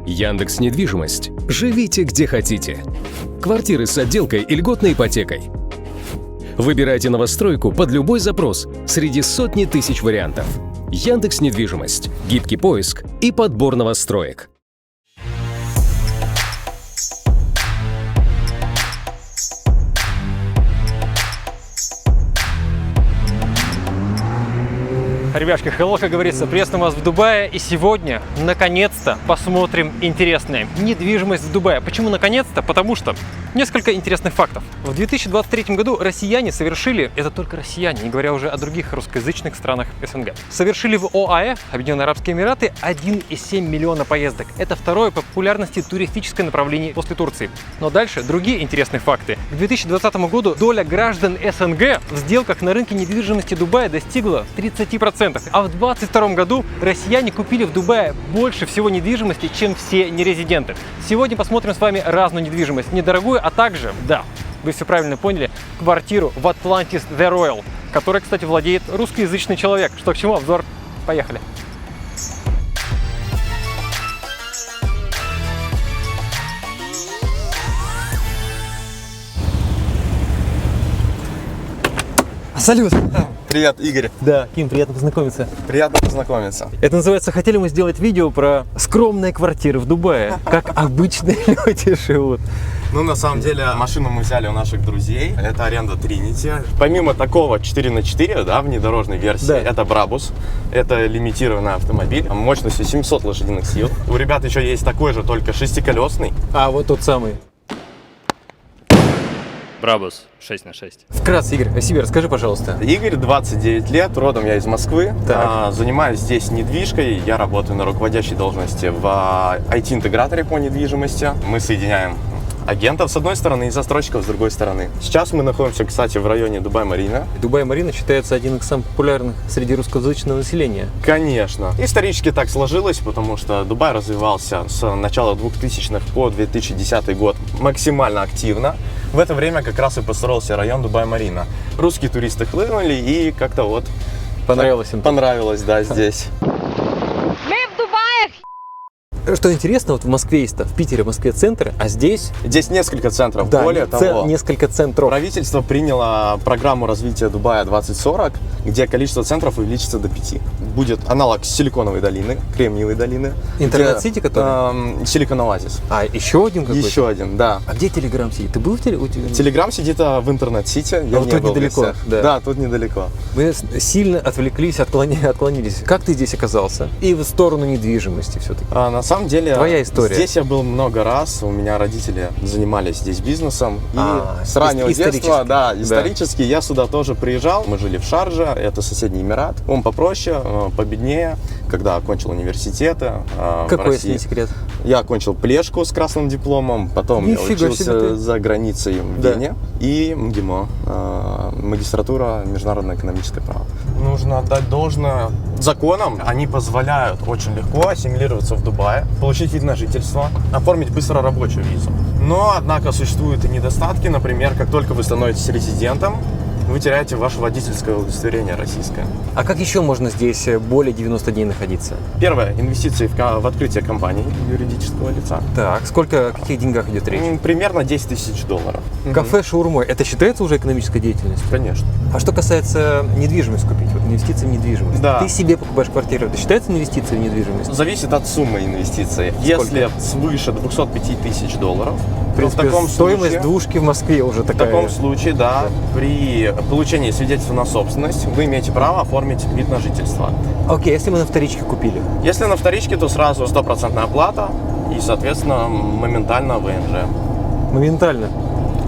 Яндекс Недвижимость. Живите где хотите. Квартиры с отделкой и льготной ипотекой. Выбирайте новостройку под любой запрос среди сотни тысяч вариантов. Яндекс Недвижимость. Гибкий поиск и подбор новостроек. Ребяшки, hello, как говорится, приветствую вас в Дубае. И сегодня, наконец-то, посмотрим интересное. Недвижимость в Дубае. Почему наконец-то? Потому что несколько интересных фактов. В 2023 году россияне совершили, это только россияне, не говоря уже о других русскоязычных странах СНГ, совершили в ОАЭ, Объединенные Арабские Эмираты, 1,7 миллиона поездок. Это второе по популярности туристическое направление после Турции. Но дальше другие интересные факты. К 2020 году доля граждан СНГ в сделках на рынке недвижимости Дубая достигла 30%. А в 2022 году россияне купили в Дубае больше всего недвижимости, чем все нерезиденты. Сегодня посмотрим с вами разную недвижимость. Недорогую, а также, да, вы все правильно поняли, квартиру в Atlantis The Royal, которой, кстати, владеет русскоязычный человек. Что к чему? Обзор. Поехали. Салют! Привет, Игорь. Да, Ким, приятно познакомиться. Приятно познакомиться. Это называется, хотели мы сделать видео про скромные квартиры в Дубае, как обычные люди живут. Ну, на самом деле, машину мы взяли у наших друзей. Это аренда Trinity. Помимо такого 4х4, да, внедорожной версии, да, это Brabus. Это лимитированный автомобиль мощностью 700 лошадиных сил. У ребят еще есть такой же, только шестиколесный. А вот тот самый. Brabus 6х6. Вкратце, Игорь, о себе расскажи, пожалуйста. Игорь, 29 лет, родом я из Москвы. Занимаюсь здесь недвижкой. Я работаю на руководящей должности в IT-интеграторе по недвижимости. Мы соединяем агентов с одной стороны и застройщиков с другой стороны. Сейчас мы находимся, кстати, в районе Дубай-Марина. Дубай-Марина считается один из самых популярных среди русскоязычного населения. Конечно. Исторически так сложилось, потому что Дубай развивался с начала 2000-х по 2010 год максимально активно. В это время как раз и построился район Дубай-Марина. Русские туристы хлынули и как-то вот понравилось им. Понравилось, да, здесь. Что интересно, вот в Москве есть, в Питере, в Москве центр, а здесь... Здесь несколько центров, да, более того, несколько центров. Правительство приняло программу развития Дубая 2040, где количество центров увеличится до 5. Будет аналог Силиконовой долины, Кремниевой долины. Интернет-сити, который? Силикон Оазис. А, еще один какой-то? Еще один, да. А где Телеграм сидит? Ты был в Телеграм? Телеграм сидит в интернет-сити. Я вот тут недалеко. Да, тут недалеко. Мы сильно отвлеклись, отклонились. Как ты здесь оказался? И в сторону недвижимости все-таки. На самом деле, твоя история. Здесь я был много раз. У меня родители занимались здесь бизнесом. И с раннего детства, да, исторически я сюда тоже приезжал. Мы жили в Шарже, это соседний Эмират. Он попроще, победнее. Когда окончил университеты Какой, в России. если не секрет? Я окончил Плешку с красным дипломом. Потом я учился за границей в Вене. И МГИМО, магистратура международное экономическое право. Нужно отдать должное законам. Они позволяют очень легко ассимилироваться в Дубае, получить вид на жительство, оформить быстро рабочую визу. Но, однако, существуют и недостатки. Например, как только вы становитесь резидентом, вы теряете ваше водительское удостоверение российское. А как еще можно здесь более 90 дней находиться? Первое. Инвестиции в открытие компании юридического лица. Так, сколько, о каких деньгах идет речь? Примерно 10 тысяч долларов. Кафе шаурмой, это считается уже экономической деятельностью? Конечно. А что касается недвижимость купить, вот инвестиции в недвижимость. Да. Ты себе покупаешь квартиру, это считается инвестицией в недвижимость? Зависит от суммы инвестиций. Если свыше 205 тысяч долларов, в принципе, стоимость двушки в Москве уже такая. В таком случае, да, при получении свидетельства на собственность вы имеете право оформить вид на жительство. Окей, если мы на вторичке купили? Если на вторичке, то сразу 100% оплата и, соответственно, моментально ВНЖ. Моментально?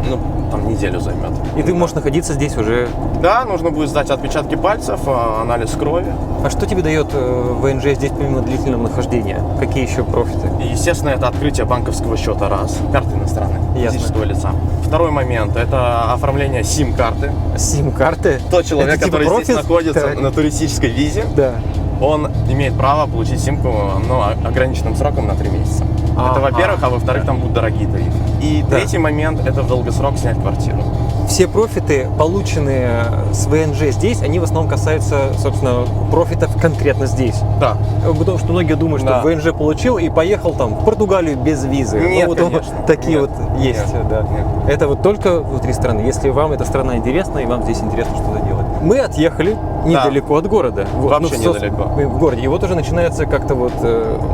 Ну, там неделю займет. И ты можешь находиться здесь уже? Да, нужно будет сдать отпечатки пальцев, анализ крови. А что тебе дает ВНЖ здесь помимо длительного нахождения? Какие еще профиты? Естественно, это открытие банковского счета, раз. Карты иностранной, физического лица. Второй момент – это оформление сим-карты. Сим-карты? Тот человек, это который типа здесь находится на туристической визе, да, он имеет право получить симку, но ограниченным сроком на 3 месяца. Это во-первых, а во-вторых, там будут дорогие тарифы. И третий момент – это в долгосрок снять квартиру. все профиты, полученные с ВНЖ здесь, они в основном касаются, собственно, профитов конкретно здесь. Да. Потому что многие думают, что Да. ВНЖ получил и поехал там в Португалию без визы. Нет, вот конечно. такие Нет. вот есть. Нет. Да. Нет. Это вот только внутри страны. Если вам эта страна интересна и вам здесь интересно что-то делать. Мы отъехали недалеко от города. Вот, Вообще в недалеко. в городе. И вот уже начинается как-то вот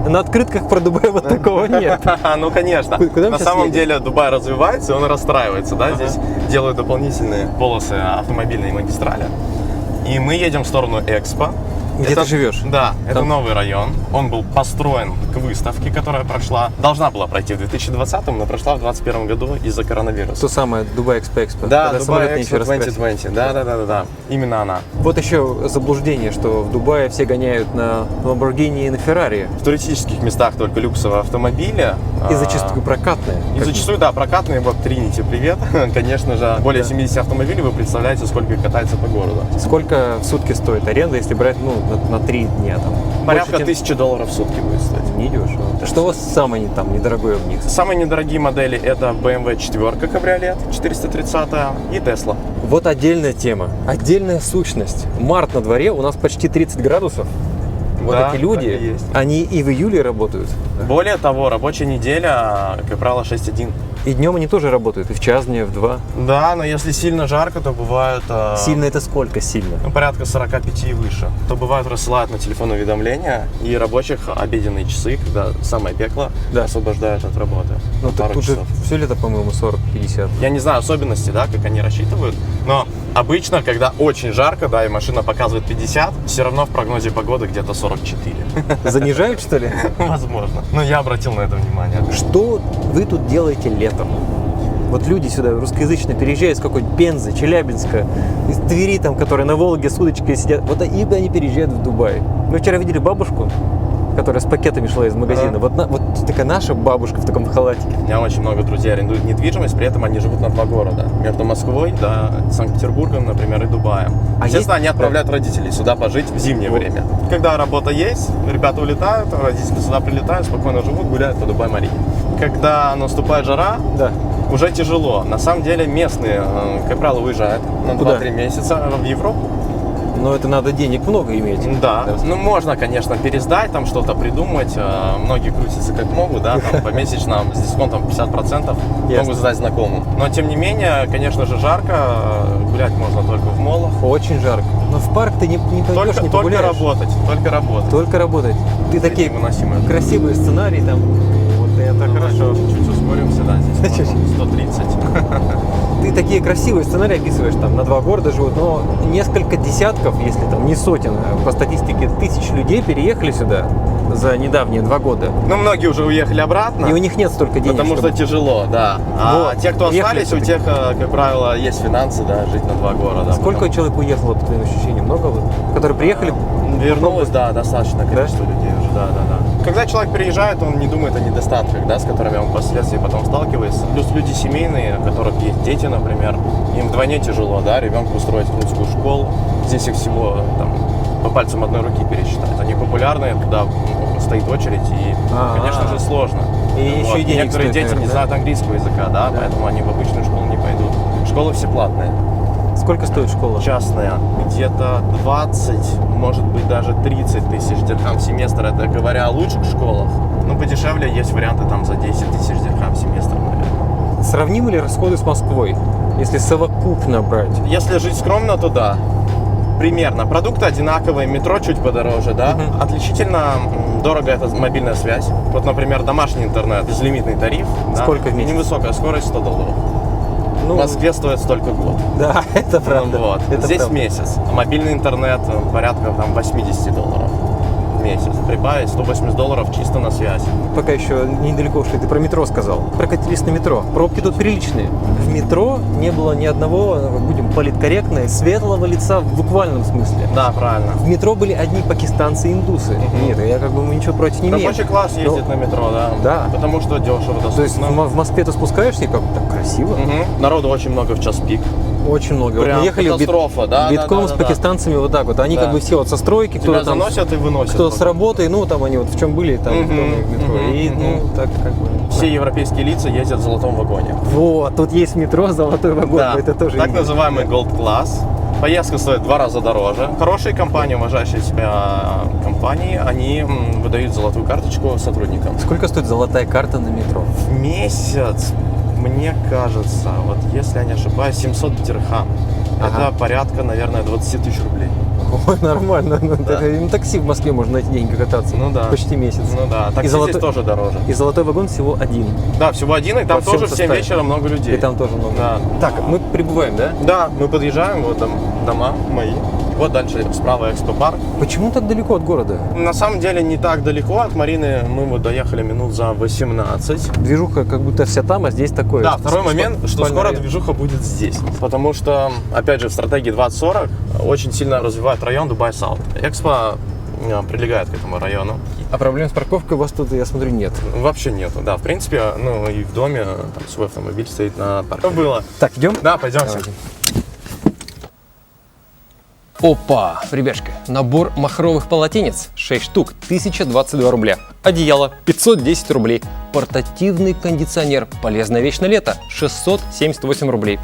на открытках про Дубай вот такого нет. Ну, конечно. Куда мы На сейчас самом едем? деле Дубай развивается, и он расстраивается, да, здесь делают дополнительные полосы автомобильной магистрали. И мы едем в сторону Экспо. Где ты живешь? Да, это Там? новый район. Он был построен к выставке, которая должна была пройти в 2020, но прошла в 2021 году из-за коронавируса. То самое Дубай Экспо. Да, Когда Дубай самолет нечего Экспо раскрасить. 2020. Да. Именно она. Вот еще заблуждение, что в Дубае все гоняют на Lamborghini и на Ferrari. В туристических местах только люксовые автомобили. И зачастую прокатные. И зачастую, да, прокатные, вот Тринити, привет. Конечно же, более 70 автомобилей, вы представляете, сколько их катается по городу. Сколько в сутки стоит аренда, если брать на 3 дня? Там, Порядка больше, чем- $1000 в сутки будет стоить. Недешево. Что у вас самое там недорогое в них? Самые недорогие модели это BMW 4 кабриолет 430 и Tesla. Вот отдельная тема, отдельная сущность. Март на дворе, у нас почти 30 градусов. Вот Да, эти люди, так и есть. они и в июле работают. Более того, рабочая неделя, как правило, 6-1. И днем они тоже работают, и в час дня, и в 2. Да, но если сильно жарко, то бывает... Сильно это сколько сильно? Ну, порядка 45 и выше. То бывает рассылают на телефон уведомления и рабочих обеденные часы, когда самое пекло, Да. освобождают от работы. Ну, на пару тут же часов. все лето, по-моему, 40-50. Я не знаю особенности, да, как они рассчитывают, но обычно, когда очень жарко, да, и машина показывает 50, все равно в прогнозе погоды где-то 44. Занижают, что ли? Возможно. Но я обратил на это внимание. Что вы тут делаете летом? Вот люди сюда русскоязычно переезжают с какой-нибудь Пензы, Челябинска, из Твери, там, которые на Волге с удочкой сидят. Вот и они переезжают в Дубай. Мы вчера видели бабушку, которая с пакетами шла из магазина. Вот такая наша бабушка в таком халатике. У меня очень много друзей арендуют недвижимость, при этом они живут на 2 города. Между Москвой, да, Санкт-Петербургом, например, и Дубаем. А Естественно, есть- они отправляют родителей сюда пожить в зимнее Вот. время. Когда работа есть, ребята улетают, родители сюда прилетают, спокойно живут, гуляют по Дубай-Марине. Когда наступает жара, Да. уже тяжело. На самом деле местные, как правило, уезжают на Куда? 2-3 месяца в Европу. Но это надо денег много иметь. Да, ну можно, конечно, пересдать, там что-то придумать. Многие крутятся как могут, да, там помесячно с дисконтом 50% Ясно. могут сдать знакомым. Но тем не менее, конечно же, жарко, гулять можно только в молах. Очень жарко. Но в парк ты не пойдешь, Только, не только погуляешь. работать, только работать. Только работать. Ты такие невыносимые. красивые сценарии там. Вот это хорошо. Чуть-чуть ускоримся, да, здесь Чуть-чуть. можно 130. Ты такие красивые сценарии описываешь, там на 2 города живут, но несколько десятков, если там не сотен, а по статистике тысяч людей переехали сюда за недавние 2 года. Ну, многие уже уехали обратно. И у них нет столько денег. Потому что чтобы- тяжело, да. А Вот. те, кто Ехали остались, у всё-таки. тех, как правило, есть финансы, да, жить на 2 города. Сколько Потому- человек уехало, по твоим ощущениям? Много вот? Которые приехали? Вернулось, да, достаточно количество людей уже, да. Когда человек приезжает, он не думает о недостатках, да, с которыми он впоследствии потом сталкивается. Плюс люди семейные, у которых есть дети, например, им вдвойне тяжело, да, ребенку устроить в русскую школу. Здесь их всего там по пальцам одной руки пересчитать. Они популярные, туда стоит очередь, и, конечно же, сложно. И еще и денег Некоторые стоит, дети наверное, не да? знают английского языка, да, поэтому они в обычную школу не пойдут. Школы все платные. Сколько стоит школа? Частная где-то 20, может быть даже 30 тысяч дирхам в семестр, это говоря о лучших школах. Ну, подешевле есть варианты там за 10 тысяч дирхам в семестр, наверное. Сравнимы ли расходы с Москвой, если совокупно брать? Если жить скромно, то да. Примерно. Продукты одинаковые, метро чуть подороже, да. Отличительно дорого это мобильная связь. Вот, например, домашний интернет, безлимитный тариф. Да, Сколько в месяц? Невысокая скорость, $100. В Ну, Москве стоит столько год. да, это правда. Вот. Это Здесь правда. месяц. А мобильный интернет порядка там $80 в месяц. Прибавить $180 чисто на связь. Пока еще недалеко ушли, ты про метро сказал. Прокатились на метро. Пробки тут приличные. В метро не было ни одного, будем политкорректны, светлого лица в буквальном смысле. Да, правильно. В метро были одни пакистанцы и индусы. Нет, я как бы ничего против не имею. Рабочий класс ездит на метро, да. Да. Потому что дешево, То есть доступно. в Москве ты спускаешься и как так красиво. Народу очень много в час пик. Очень много. Прям мы ехали катастрофа, да, битком да, с да, да. пакистанцами вот так вот. Они Да. как бы все вот со стройки, Тебя кто-то там заносят и выносят кто с с работы, ну там они вот в чем были, там в доме, в метро. И ну так как бы. Все европейские лица ездят в золотом вагоне. Вот, тут есть метро, золотой вагон, Да, это тоже так есть. называемый Gold Class. Поездка стоит в 2 раза дороже. Хорошие компании, уважающие себя компании, они выдают золотую карточку сотрудникам. Сколько стоит золотая карта на метро? В месяц, мне кажется, вот если я не ошибаюсь, 700 дирхам. Ага. Это порядка, наверное, 20 тысяч рублей. Ой, нормально. Ну, Да. на такси в Москве можно на эти деньги кататься. Ну да. Почти месяц. Ну да, такси золотой- здесь тоже дороже. И золотой вагон всего один. Да, всего один, и там Во всем тоже в 7 составе. вечера много людей. И там тоже много. Да. Так, мы прибываем, да? Да, мы подъезжаем, вот там дома мои. Вот дальше справа экспо-парк. Почему так далеко от города? На самом деле не так далеко от Марины, мы вот доехали минут за 18. Движуха как будто вся там, а здесь такое. Да, второй момент, что спальный скоро район. движуха будет здесь. Потому что, опять же, в стратегии 2040 очень сильно развивает район Дубай-Саут. Экспо прилегает к этому району. А проблем с парковкой у вас тут, я смотрю, нет. Вообще нету, да. В принципе, ну и в доме там свой автомобиль стоит на парке. Что было? Так, идем? Да, пойдемте. Давайте. Опа, ребяшка, набор махровых полотенец 6 штук, 1022 рубля. Одеяло 510 рублей. Портативный кондиционер, полезная вещь на лето, 678 рублей.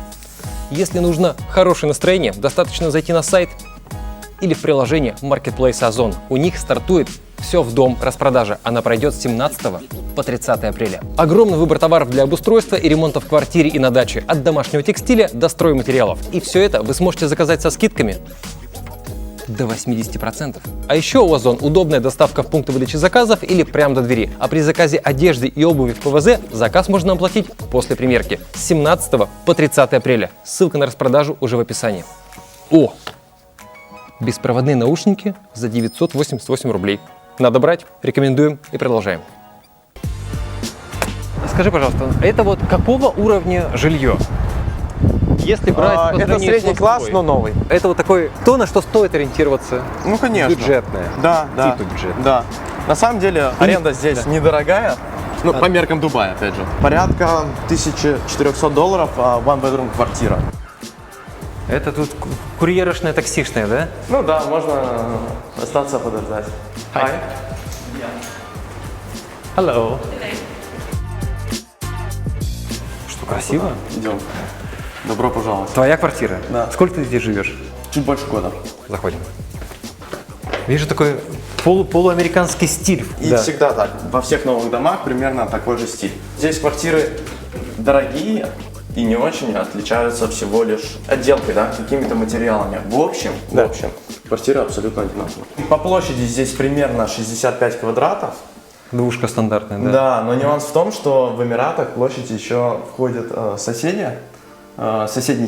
Если нужно хорошее настроение, достаточно зайти на сайт или в приложение Marketplace Озон. У них стартует «Все в дом» распродажа. Она пройдет с 17 по 30 апреля. Огромный выбор товаров для обустройства и ремонта в квартире и на даче. От домашнего текстиля до стройматериалов. И все это вы сможете заказать со скидками до 80%. А еще у Озон удобная доставка в пункты выдачи заказов или прямо до двери. А при заказе одежды и обуви в ПВЗ заказ можно оплатить после примерки с 17 по 30 апреля. Ссылка на распродажу уже в описании. О! Беспроводные наушники за 988 рублей. Надо брать, рекомендуем и продолжаем. Скажи, пожалуйста, это вот какого уровня жилье? Если брать по Это сравнению с средний класс, Москвой. но новый. Это вот такой, то, на что стоит ориентироваться. Ну, конечно. Бюджетное. Да, да. Типа бюджетное. Да. На самом деле, аренда здесь недорогая. Ну, по меркам Дубая, опять же. Порядка $1400, one bedroom квартира. Это тут курьерочная, таксишная, да? Ну да, можно остаться подождать. Hi. Hello. Что, красиво? Идем. Добро пожаловать. Твоя квартира? Да. Сколько ты здесь живешь? Чуть больше года. Заходим. Вижу такой полуамериканский стиль. И Да. всегда так. Во всех новых домах примерно такой же стиль. Здесь квартиры дорогие и не очень отличаются всего лишь отделкой, да, какими-то материалами. В общем, квартиры абсолютно одинаковые. По площади здесь примерно 65 квадратов. Двушка стандартная, да? Да, но нюанс в том, что в Эмиратах площадь еще входят соседние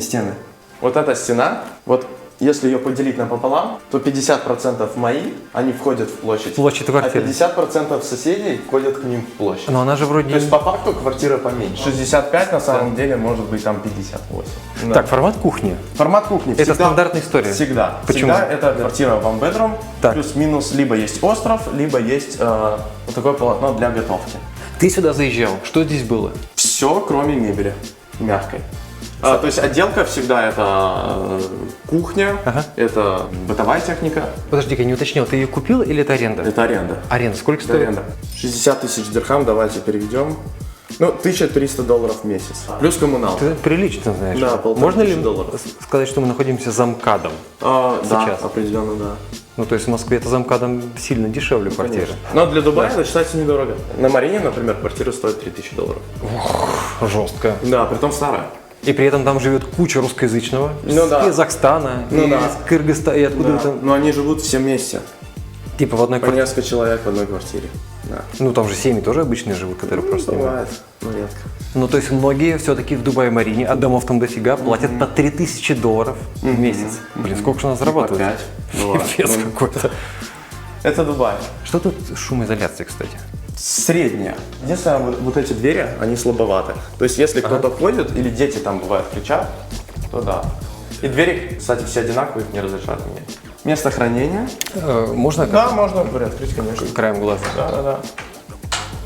стены. Вот эта стена, вот если ее поделить напополам, то 50% мои, они входят в площадь. Площадь квартиры. А 50% соседей входят к ним в площадь. Но она же вроде... То есть по факту квартира поменьше. 65 на самом деле, может быть там 58. Да. Так, формат кухни. Формат кухни Это стандартная история? Всегда. Почему? Всегда это квартира one bedroom, Так. плюс-минус либо есть остров, либо есть вот такое полотно для готовки. Ты сюда заезжал. Что здесь было? Все, кроме мебели мягкой. То есть отделка всегда это кухня, это бытовая техника, Подожди-ка, я не уточнил, ты ее купил или это аренда? это аренда. Аренда. Сколько Это стоит? аренда. 60 тысяч дирхам, давайте переведем. Ну, $1300 в месяц. Плюс коммуналка. Ты прилично знаешь. Да, Можно ли $1500. сказать, что мы находимся за МКАДом? Да, Сейчас. определенно, да. Ну, то есть в Москве это за МКАДом сильно дешевле квартиры. Конечно. Но для Дубая это считается недорого. На Марине, например, квартира стоит $3000. Жестко. Да, притом старая. И при этом там живет куча русскоязычного. Ну из да. Казахстана, Ну из да. Кыргызстана, и откуда Да. это. Но они живут все вместе. Типа в одной По квартире. несколько человек в одной квартире. Да. Ну, там же семьи тоже обычные живут, которые просто снимают. Бывает, но редко. Ну, то есть многие все-таки в Дубае-Марине, а домов там дофига, платят по $3000 в месяц. Блин, сколько же она зарабатывает? По 5. Бывает. Пипец Ну, какой-то. Это Дубай. Что тут с шумоизоляцией, кстати? Средняя. Единственное, вот эти двери, они слабоваты. То есть, если кто-то входит, или дети там бывают кричат, то да. И двери, кстати, все одинаковые, их не разрешат менять. Место хранения. Можно Да, можно дверь открыть, конечно. краем глаза? Да.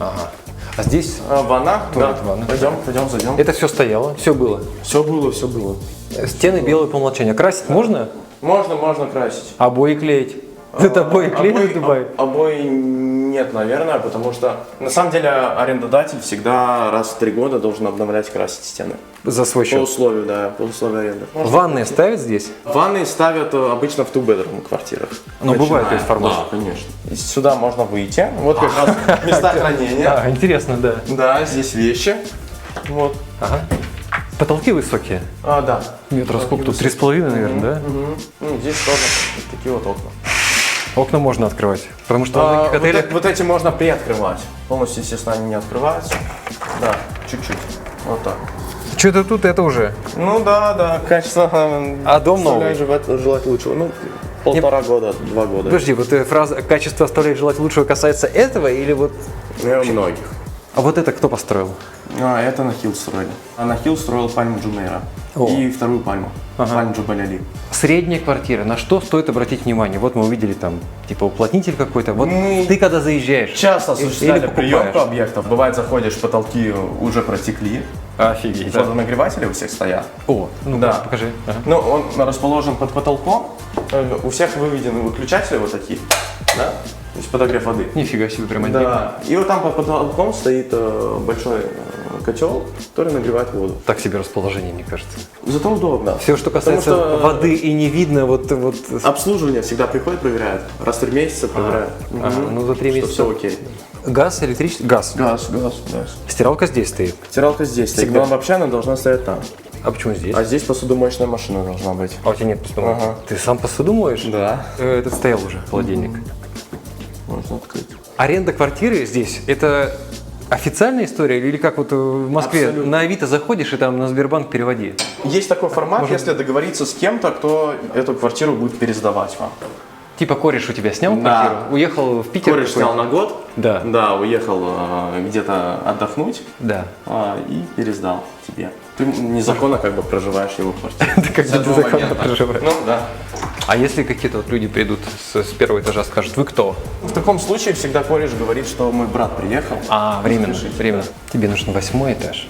Ага. А здесь Ванна, Туалет, да. ванна. Пойдем, зайдем. это все стояло, все было. Все было. Стены белые по умолчанию. Красить можно? Можно красить. Обои клеить? Это обои клеят в Дубае? Обои нет, наверное, потому что на самом деле арендодатель всегда раз в 3 года должен обновлять, красить стены. За свой По счет. условию, да, по условию аренды. Ванные ставят здесь? Ванны ставят обычно в two-bedroom квартирах. Но бывает, то есть, формат? Да, конечно. И сюда можно выйти. Вот как раз места хранения. А, интересно, да. Да, здесь вещи. Вот. Ага. Потолки высокие. Да. Метра сколько тут? 3,5, наверное, да? Ну, здесь тоже такие вот окна. Окна можно открывать. Потому что в многих отелях... Вот эти можно приоткрывать. Полностью, естественно, они не открываются. Да, чуть-чуть. Вот так. Что-то тут это уже. Ну да, качество. А дом новый? Желать лучшего. Ну, 1,5 года, 2 года. Подожди, вот фраза «качество оставляет желать лучшего» касается этого или вот... Многих. А вот это кто построил? Это Нахил строили. А Нахил строил пальму Джумейра. О. И вторую пальму. Пальму Джубаль-Али. Средняя квартира. На что стоит обратить внимание? Вот мы увидели там, типа, уплотнитель какой-то. Вот ты когда заезжаешь... Часто или осуществляли покупаешь. приемку объектов. Бывает, заходишь, потолки уже протекли. Офигеть. Водонагреватели у всех стоят. О, ну Да. покажи. Ага. Ну, он расположен под потолком. У всех выведены выключатели вот такие. Да? То есть подогрев воды. Нифига себе, прям отдельно. Да. И вот там под потолком стоит большой котел, который нагревает воду. Так себе расположение, мне кажется. Зато удобно. Все, что касается воды и не видно, вот... Обслуживание всегда приходит, проверяет. Раз в 3 месяца проверяет. ну за 3 месяца. Все окей. Газ, электричество? Газ. Газ. Стиралка здесь стоит. Стиралка здесь стоит. Всегда. Но вообще она должна стоять там. А почему здесь? А здесь посудомоечная машина должна быть. А у тебя нет посудомойки? Ага. Ты сам посуду моешь? Да. Этот стоял уже, холодильник. Можно открыть. Аренда квартиры здесь, это официальная история или как вот в Москве Абсолютно. на Авито заходишь и там на Сбербанк переводи? Есть такой формат, если договориться с кем-то, кто эту квартиру будет пересдавать вам. Типа кореш у тебя снял Да. квартиру, уехал в Питер. Кореш снял на год. Да. Да, уехал где-то отдохнуть Да. и пересдал тебе. Ты незаконно как бы проживаешь в его квартире. Ты как бы незаконно проживаешь. Ну да. А если какие-то вот люди придут с первого этажа, скажут, вы кто? В таком случае всегда кореш говорит, что мой брат приехал. А, временно. Тебе нужен 8 этаж.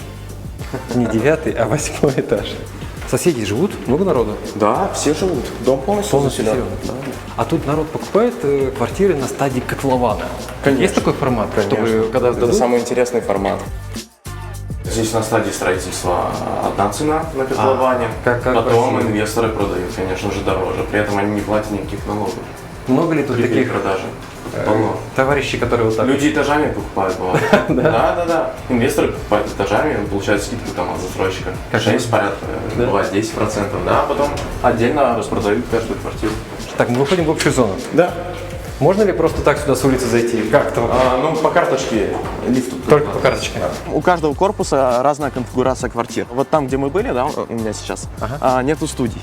Не 9, а 8 этаж. Соседи живут? Много народу? Да, все живут. Дом полностью заселен. заселен. А тут народ покупает квартиры на стадии котлована. Конечно. Есть такой формат, чтобы Конечно. когда Это сдадут? самый интересный формат. Здесь на стадии строительства одна цена на котловане, как потом красиво. инвесторы продают, конечно же, дороже. При этом они не платят никаких налогов. Много ли тут При таких продаже. Полно. товарищей, которые вот так? Люди этажами покупают, бывает. Да. Инвесторы покупают этажами, получают скидку там от застройщика. 6 порядка, бывает 10%, да, а потом отдельно распродают каждую квартиру. Так, мы выходим в общую зону. Да. Можно ли просто так сюда с улицы зайти? Как-то вот? Ну, по карточке лифт. Только по карточке. У каждого корпуса разная конфигурация квартир. Вот там, где мы были, да, у меня сейчас, нету студий.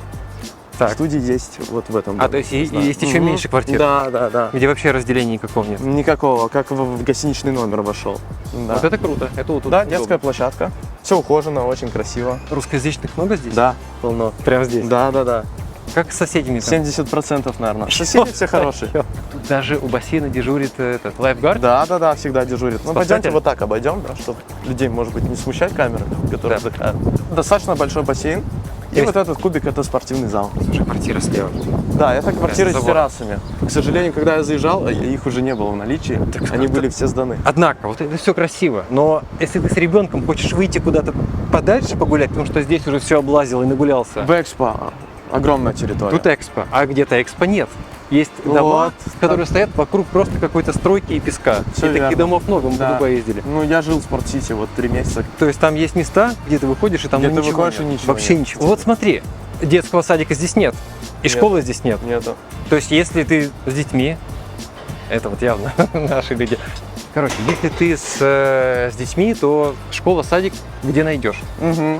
Так. Студии есть вот в этом. А, то есть есть еще меньше квартир? Да. Где вообще разделения никакого нет? Никакого, как в гостиничный номер вошел. Да, Вот это круто. Это вот тут да, удобно. детская площадка. Все ухожено, очень красиво. Русскоязычных много здесь? Да. Полно. Прямо здесь? Да. Как с соседями там? 70%, наверное. Соседи все хорошие. Тут даже у бассейна дежурит этот лайфгард? Да, всегда дежурит. Ну, Спасатель? пойдемте вот так обойдем, да, чтобы людей, может быть, не смущать камеры, которые отдыхают. Достаточно большой бассейн. И Есть. вот этот кубик – это спортивный зал. Слушай, квартира слева. Да, это квартиры с забор. террасами. К сожалению, когда я заезжал, их уже не было в наличии. Они были все сданы. Однако, вот это все красиво, но если ты с ребенком хочешь выйти куда-то подальше погулять, потому что здесь уже все облазил и нагулялся, В Экспо огромная территория. тут экспо, а где-то экспо нет. Есть дома, Вот. которые стоят вокруг просто какой-то стройки и песка. Всё и таких верно. домов много, мы Да. в Дубае ездили. Ну, я жил в Спорт-Сити вот 3 месяца. То есть там есть места, где ты выходишь, и там Где ну, ты ничего выходишь, нет. и ничего Вообще нет. ничего. Вот смотри, детского садика здесь нет, и школы здесь нет. Нету. То есть если ты с детьми, это вот явно наши люди. Короче, если ты с детьми, то школа, садик где найдешь.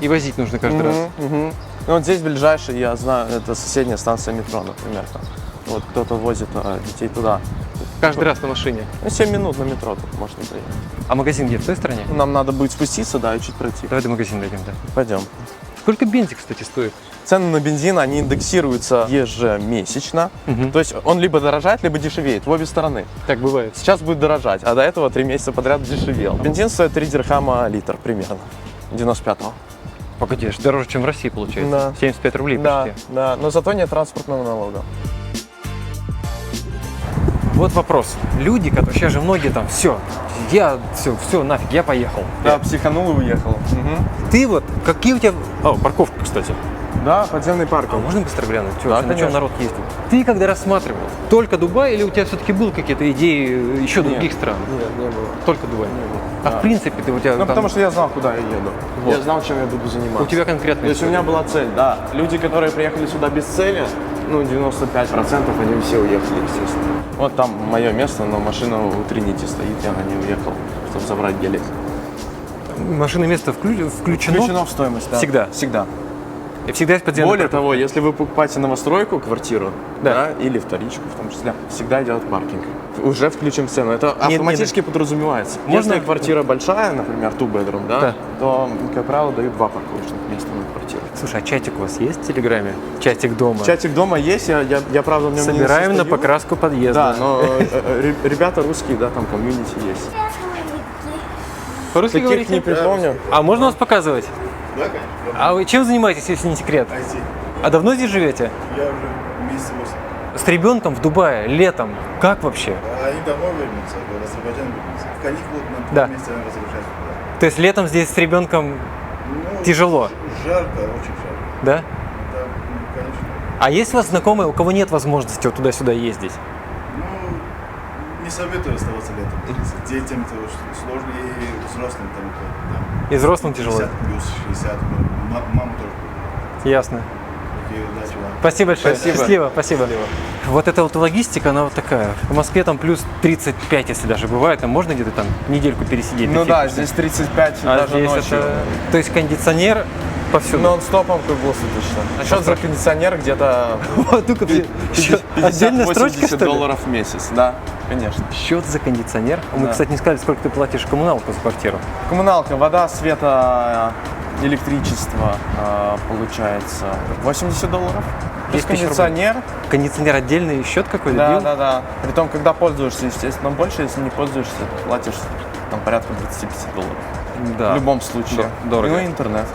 И возить нужно каждый раз. Ну, вот здесь ближайший, я знаю, это соседняя станция метро, например. Там. Вот кто-то возит детей туда. Каждый раз на машине. Ну, 7 минут на метро тут можно приехать. А магазин где? В той стороне? Нам надо будет спуститься, да, и чуть пройти. Давай до магазина дойдем, да. Пойдем. Сколько бензин, кстати, стоит? Цены на бензин, они индексируются ежемесячно. То есть он либо дорожает, либо дешевеет в обе стороны. Так бывает. Сейчас будет дорожать, а до этого 3 месяца подряд дешевел. Бензин стоит 3 дирхама литр примерно. 95-го. Погоди, аж дороже, чем в России получается. Да. 75 рублей Да, почти. да, но зато нет транспортного налога. Вот вопрос. Люди, которые сейчас же многие там, все, нафиг, я поехал. Да, психанул и уехал. Ты вот, какие у тебя... парковка, кстати. Да, подземный парк. А можно быстро глянуть, Да, на чем конечно. народ ездит? Ты когда рассматривал, только Дубай или у тебя все-таки были какие-то идеи еще других стран? Нет, не было. Только Дубай? Не было. А Да. в принципе ты у тебя... Ну, там- потому что я знал, куда я еду. Вот. Я знал, чем я буду заниматься. У тебя конкретно... То есть у меня была цель, да. Люди, которые приехали сюда без цели, 95% они все уехали, естественно. Вот там мое место, но машина у Тринити стоит, я на ней уехал, чтобы забрать гелик. Машинное место включено? Включено в стоимость, да. Всегда? Всегда. И всегда есть подземный Более паркинг? того, если вы покупаете новостройку, квартиру, Да. или вторичку в том числе, всегда идет паркинг. Уже включим в цену. Это автоматически подразумевается. Можно- Если квартира большая, например, two bedroom, Да. то, как правило, дают 2 парковочных места на квартиру. Слушай, а чатик у вас есть в Телеграме? Чатик дома? Чатик дома есть, я правда в нем Собираем не на состою. покраску подъезда. Да, но ребята русские, да, там комьюнити есть. По-русски Таких говорите? не припомню. А можно вас показывать? Да, конечно. А вы чем занимаетесь, если не секрет? IT. А давно здесь живете? Я уже месяц 8. С ребенком в Дубае, летом. Как вообще? А они домой вернутся, в Азербайджан вернутся. В каникулы на Да. 2 месяца они возвращаются туда. То есть летом здесь с ребенком Ну, тяжело, Жарко, очень жарко. да? Да, конечно. А есть у вас знакомые, у кого нет возможности вот туда-сюда ездить? Ну, не советую оставаться летом. Детям это сложно и взрослым там. И взрослым тяжело? 50 плюс, 60. Мама тоже. Ясно. Окей, удачи вам. Спасибо большое. Спасибо. Счастливо, спасибо. Вот эта вот логистика, она вот такая. В Москве там плюс 35, если даже бывает, там можно где-то там недельку пересидеть. Ну такие да, вкусные. здесь 35 А даже здесь ночью. это... То есть кондиционер повсюду. Нон-стопом круглосуточно. А счет за кондиционер где-то Вот, ну-ка, счет- отдельная строчка, что ли? $50-80 в месяц, да, конечно. Счет за кондиционер. Мы, Да. кстати, не сказали, сколько ты платишь коммуналку за квартиру. Коммуналка, вода, света, электричество, получается $80. Плюс 10 тысяч кондиционер. Кондиционер отдельный счет какой-то? Да, бил? да. Притом, когда пользуешься, естественно, больше, если не пользуешься, платишь там порядка $25. Да. В любом случае. Дорого. Ну и интернет.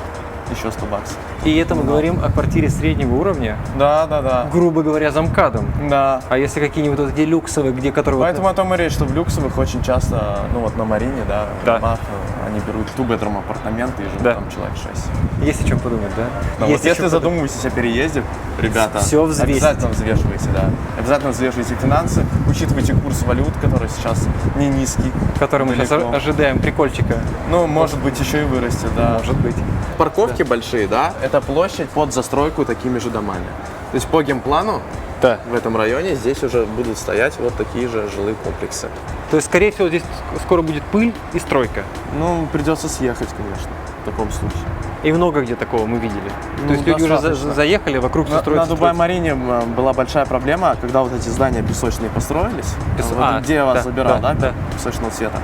Еще $100. И это мы говорим о квартире среднего уровня, Да. грубо говоря, за МКАДом. Да. А если какие-нибудь вот эти люксовые, где которые... вот- Поэтому о том и речь, что в люксовых очень часто, ну вот на Марине, да, в Да. домах, они берут two-bedroom апартаменты и живут Да. там человек 6. Есть о чем подумать, да? Но Есть вот если о чем задумываетесь о переезде, ребята, Всё взвесьте. обязательно взвешивайте, да. Обязательно взвешивайте финансы, учитывайте курс валют, который сейчас не низкий. подумать, который мы сейчас далеко. ожидаем, прикольчика. Ну, может быть, еще и вырастет, да. Может быть. Парковки большие, да, это площадь под застройку такими же домами. То есть по генплану Да. в этом районе здесь уже будут стоять вот такие же жилые комплексы. То есть, скорее всего, здесь скоро будет пыль и стройка. Ну, придется съехать, конечно, в таком случае. И много где такого мы видели. Ну, То есть люди уже достаточно. заехали, вокруг все На строится. Дубай-Марине была большая проблема, когда вот эти здания песочные построились. Песо- Вот а, где я вас да, забирал, да, да, да. песочного цвета.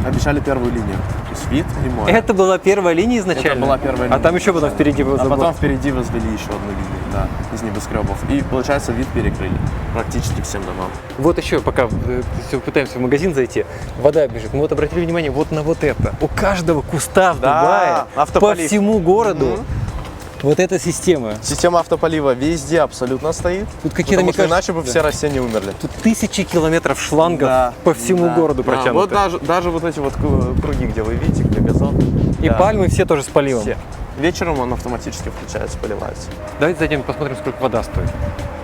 Обещали первую линию. То есть вид и море. Это была первая линия изначально? Это была первая линия. А там еще потом впереди был А забор. потом впереди возвели еще одну линию, да, из небоскребов. И, получается, вид перекрыли практически всем домам. Вот еще, пока пытаемся в магазин зайти, вода бежит. Мы вот обратили внимание вот на вот это. У каждого куста в Да, Дубае по автополив. всему городу вот эта система. Система автополива везде абсолютно стоит. Тут какие-то, Потому мне что кажется, иначе бы да. все растения умерли. Тут тысячи километров шлангов по всему городу Да. протянуты. Вот даже вот эти вот круги, где вы видите, где газон. И да. пальмы все тоже с поливом. Все. Вечером он автоматически включается, поливается. Давайте зайдем посмотрим, сколько вода стоит.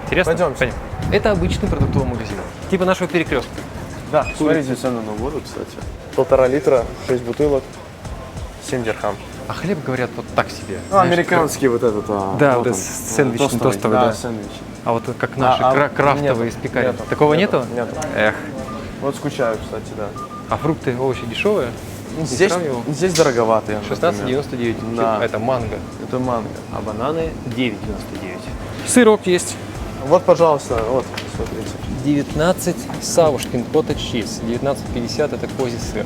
Интересно? Пойдемте. Это обычный продуктовый магазин. Типа нашего перекрестка. Да, смотрите цену на воду, кстати. 1,5 литра, 6 бутылок, 7 дирхам. А хлеб, говорят, вот так себе. Ну, Знаешь, американский вот этот. Да, вот вот он, сэндвичный, тостовый, да. сэндвич. А вот как наши крафтовые из пекарни. нету, Такого нету? Нету. Эх. Вот скучаю, кстати, да. А фрукты, овощи дешевые? Не Здесь, сравнивал? здесь дороговатые. например. 16,99. Да. Это манго. Это манго. А бананы 9,99. Сырок есть. Вот, пожалуйста, вот, смотрите. 19 Савушкин Cottage Cheese. 19,50 это козий сыр.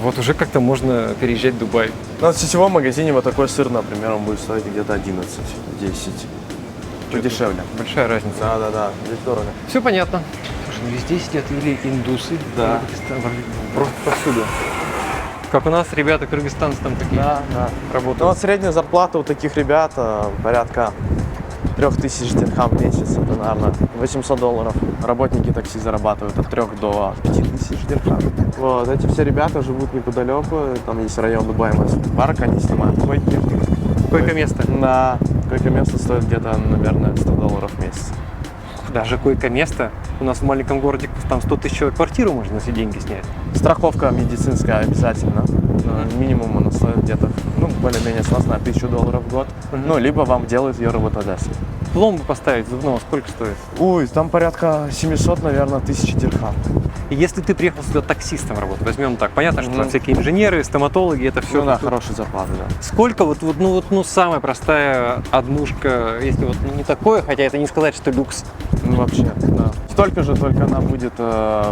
Вот уже как-то можно переезжать в Дубай. Ну, в сетевом магазине вот такой сыр, например, он будет стоить где-то 11, 10. Подешевле. Большая разница. Да, здесь дорого. Все понятно. Слушай, ну везде сидят или индусы, Да. просто повсюду. Как у нас ребята кыргызстанцы там такие Да. работают. Ну, вот средняя зарплата у таких ребят порядка 3000 дирхам в месяц, это, наверное, $800. Работники такси зарабатывают от 3 до 5000 дирхам. Вот, эти все ребята живут неподалеку, там есть район Дубай парк, они снимают койки. Койко-место. Да, койко-место стоит где-то, наверное, $100 в месяц. Даже койко-место. У нас в маленьком городе там 100 тысяч человек квартиру можно на все деньги снять. Страховка медицинская обязательно. Минимум она стоит где-то, ну, более-менее сложная, $1000 в год. Ну, либо вам делают ее работодатель. Пломбу поставить зубного сколько стоит? Ой, там порядка 700, наверное, 1000 дирхам. И если ты приехал сюда таксистом работать, возьмем так, понятно, что там всякие инженеры, стоматологи, это все. Ну да, хорошая зарплата, да. Сколько ну, самая простая однушка, если вот не такое, хотя это не сказать, что люкс. Ну, вообще, да. Столько же, только она будет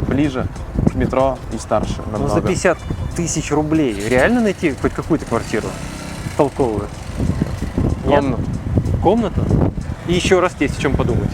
ближе к метро и старше Ну, намного. за 50 тысяч рублей реально найти хоть какую-то квартиру толковую? Комнату. Комната? И еще раз есть о чем подумать.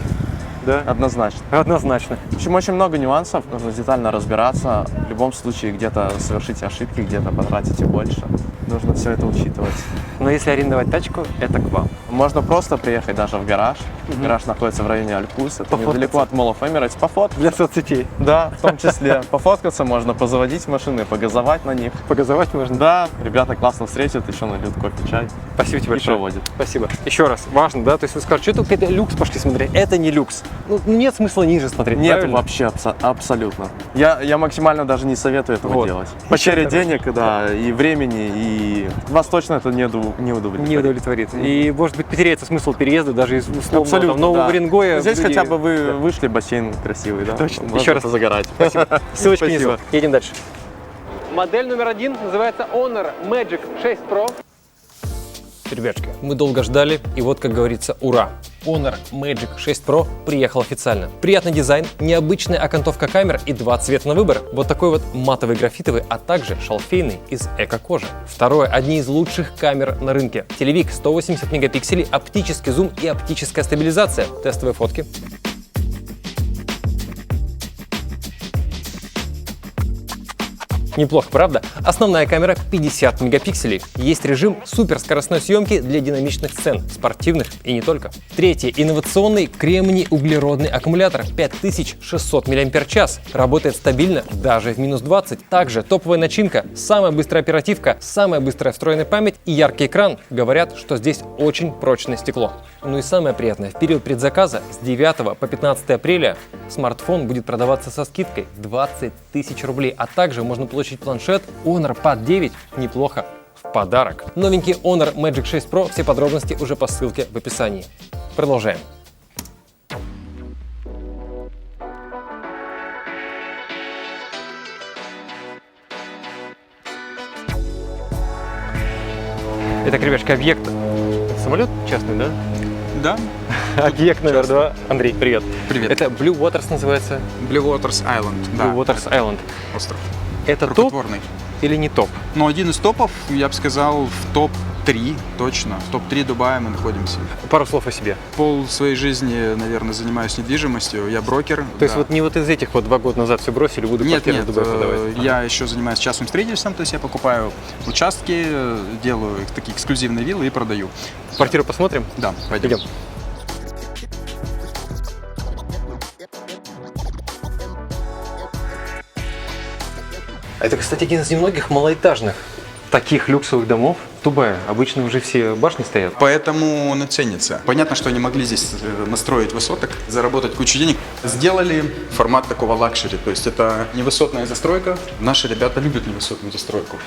Да? Однозначно. Однозначно. В общем, очень много нюансов, нужно детально разбираться. В любом случае, где-то совершите ошибки, где-то потратите больше. Нужно все это учитывать. Но если арендовать тачку, это к вам. Можно просто приехать даже в гараж. Гараж находится в районе Аль-Кус, это Пофоткаться. недалеко от Mall of Emirates. Пофоткаться. Для соцсетей. Да, в том числе. Пофоткаться можно, позаводить машины, погазовать на них. Погазовать можно. Да, ребята классно встретят, еще нальют кофе, чай. Спасибо тебе И большое. проводят. Спасибо. Еще раз, важно, да, то есть вы скажете, что это люкс пошли смотреть. Это не люкс. Ну, нет смысла ниже смотреть, Нет, правильно? вообще, абсолютно. Я максимально даже не советую этого Вот. делать. Потеря денег, да, и времени, и вас точно это не удовлетворит. Не удовлетворит. И, может быть, потеряется смысл переезда даже из условного Абсолютно, там, Нового да. Уренгоя. Здесь люди- хотя бы вы вышли, бассейн красивый, да? Точно. Можно Еще раз. позагорать. Ссылочка Спасибо. внизу. Едем дальше. Модель номер 1 называется Honor Magic 6 Pro. Ребятушки, мы долго ждали, и вот, как говорится, ура! Honor Magic 6 Pro приехал официально. Приятный дизайн, необычная окантовка камер и 2 цвета на выбор. Вот такой вот матовый графитовый, а также шалфейный из эко-кожи. Второе, одни из лучших камер на рынке. Телевик 180 мегапикселей, оптический зум и оптическая стабилизация. Тестовые фотки. Неплохо, правда? Основная камера 50 мегапикселей. Есть режим суперскоростной съемки для динамичных сцен, спортивных и не только. Третье. Инновационный кремний-углеродный аккумулятор 5600 мАч. Работает стабильно даже в минус 20. Также топовая начинка, самая быстрая оперативка, самая быстрая встроенная память и яркий экран. Говорят, что здесь очень прочное стекло. Ну и самое приятное, в период предзаказа с 9 по 15 апреля смартфон будет продаваться со скидкой 20 тысяч рублей, а также можно получить планшет Honor Pad 9, неплохо, в подарок. Новенький Honor Magic 6 Pro, все подробности уже по ссылке в описании. Продолжаем. Итак, ребятушки, объект. Самолет частный, да? Да, Объект номер 2. Андрей, привет. привет. Это Blue Waters называется. Blue Waters Island. Blue Waters Island. Остров. Это топ Рукотворный. или не топ? Но один из топов, я бы сказал, в топ-3 точно. В топ-3 Дубая мы находимся. Пару слов о себе. Пол своей жизни, наверное, занимаюсь недвижимостью. Я брокер. То есть вот не вот из этих вот 2 года назад все бросили, буду Нет, квартиру нет, в Дубае продавать. я еще занимаюсь частным строительством, то есть я покупаю участки, делаю их такие эксклюзивные виллы и продаю. Квартиру посмотрим? Да, пойдем. Идем. Это, кстати, один из немногих малоэтажных таких люксовых домов в Дубае. Обычно уже все башни стоят. Поэтому он и ценится. Понятно, что они могли здесь настроить высоток, заработать кучу денег. Сделали формат такого лакшери, то есть это невысотная застройка. Наши ребята любят невысотную застройку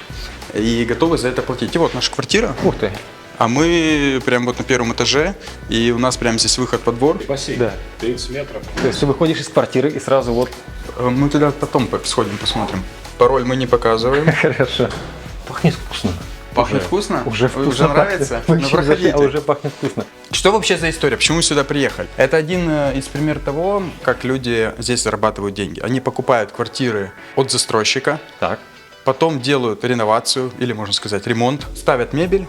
и готовы за это платить. И вот наша квартира. Ух ты. А мы прямо вот на первом этаже, и у нас прямо здесь выход во двор. Бассейн. Да. 30 метров. То есть ты выходишь из квартиры и сразу вот... Мы туда потом сходим, посмотрим. Пароль мы не показываем. Хорошо. Пахнет вкусно. Пахнет вкусно? Уже вкусно. Уже нравится? пахнет. Ну, Очень проходите. а уже пахнет вкусно. Что вообще за история? Почему сюда приехали? Это один из примеров того, как люди здесь зарабатывают деньги. Они покупают квартиры от застройщика, Так. потом делают реновацию, или можно сказать ремонт, ставят мебель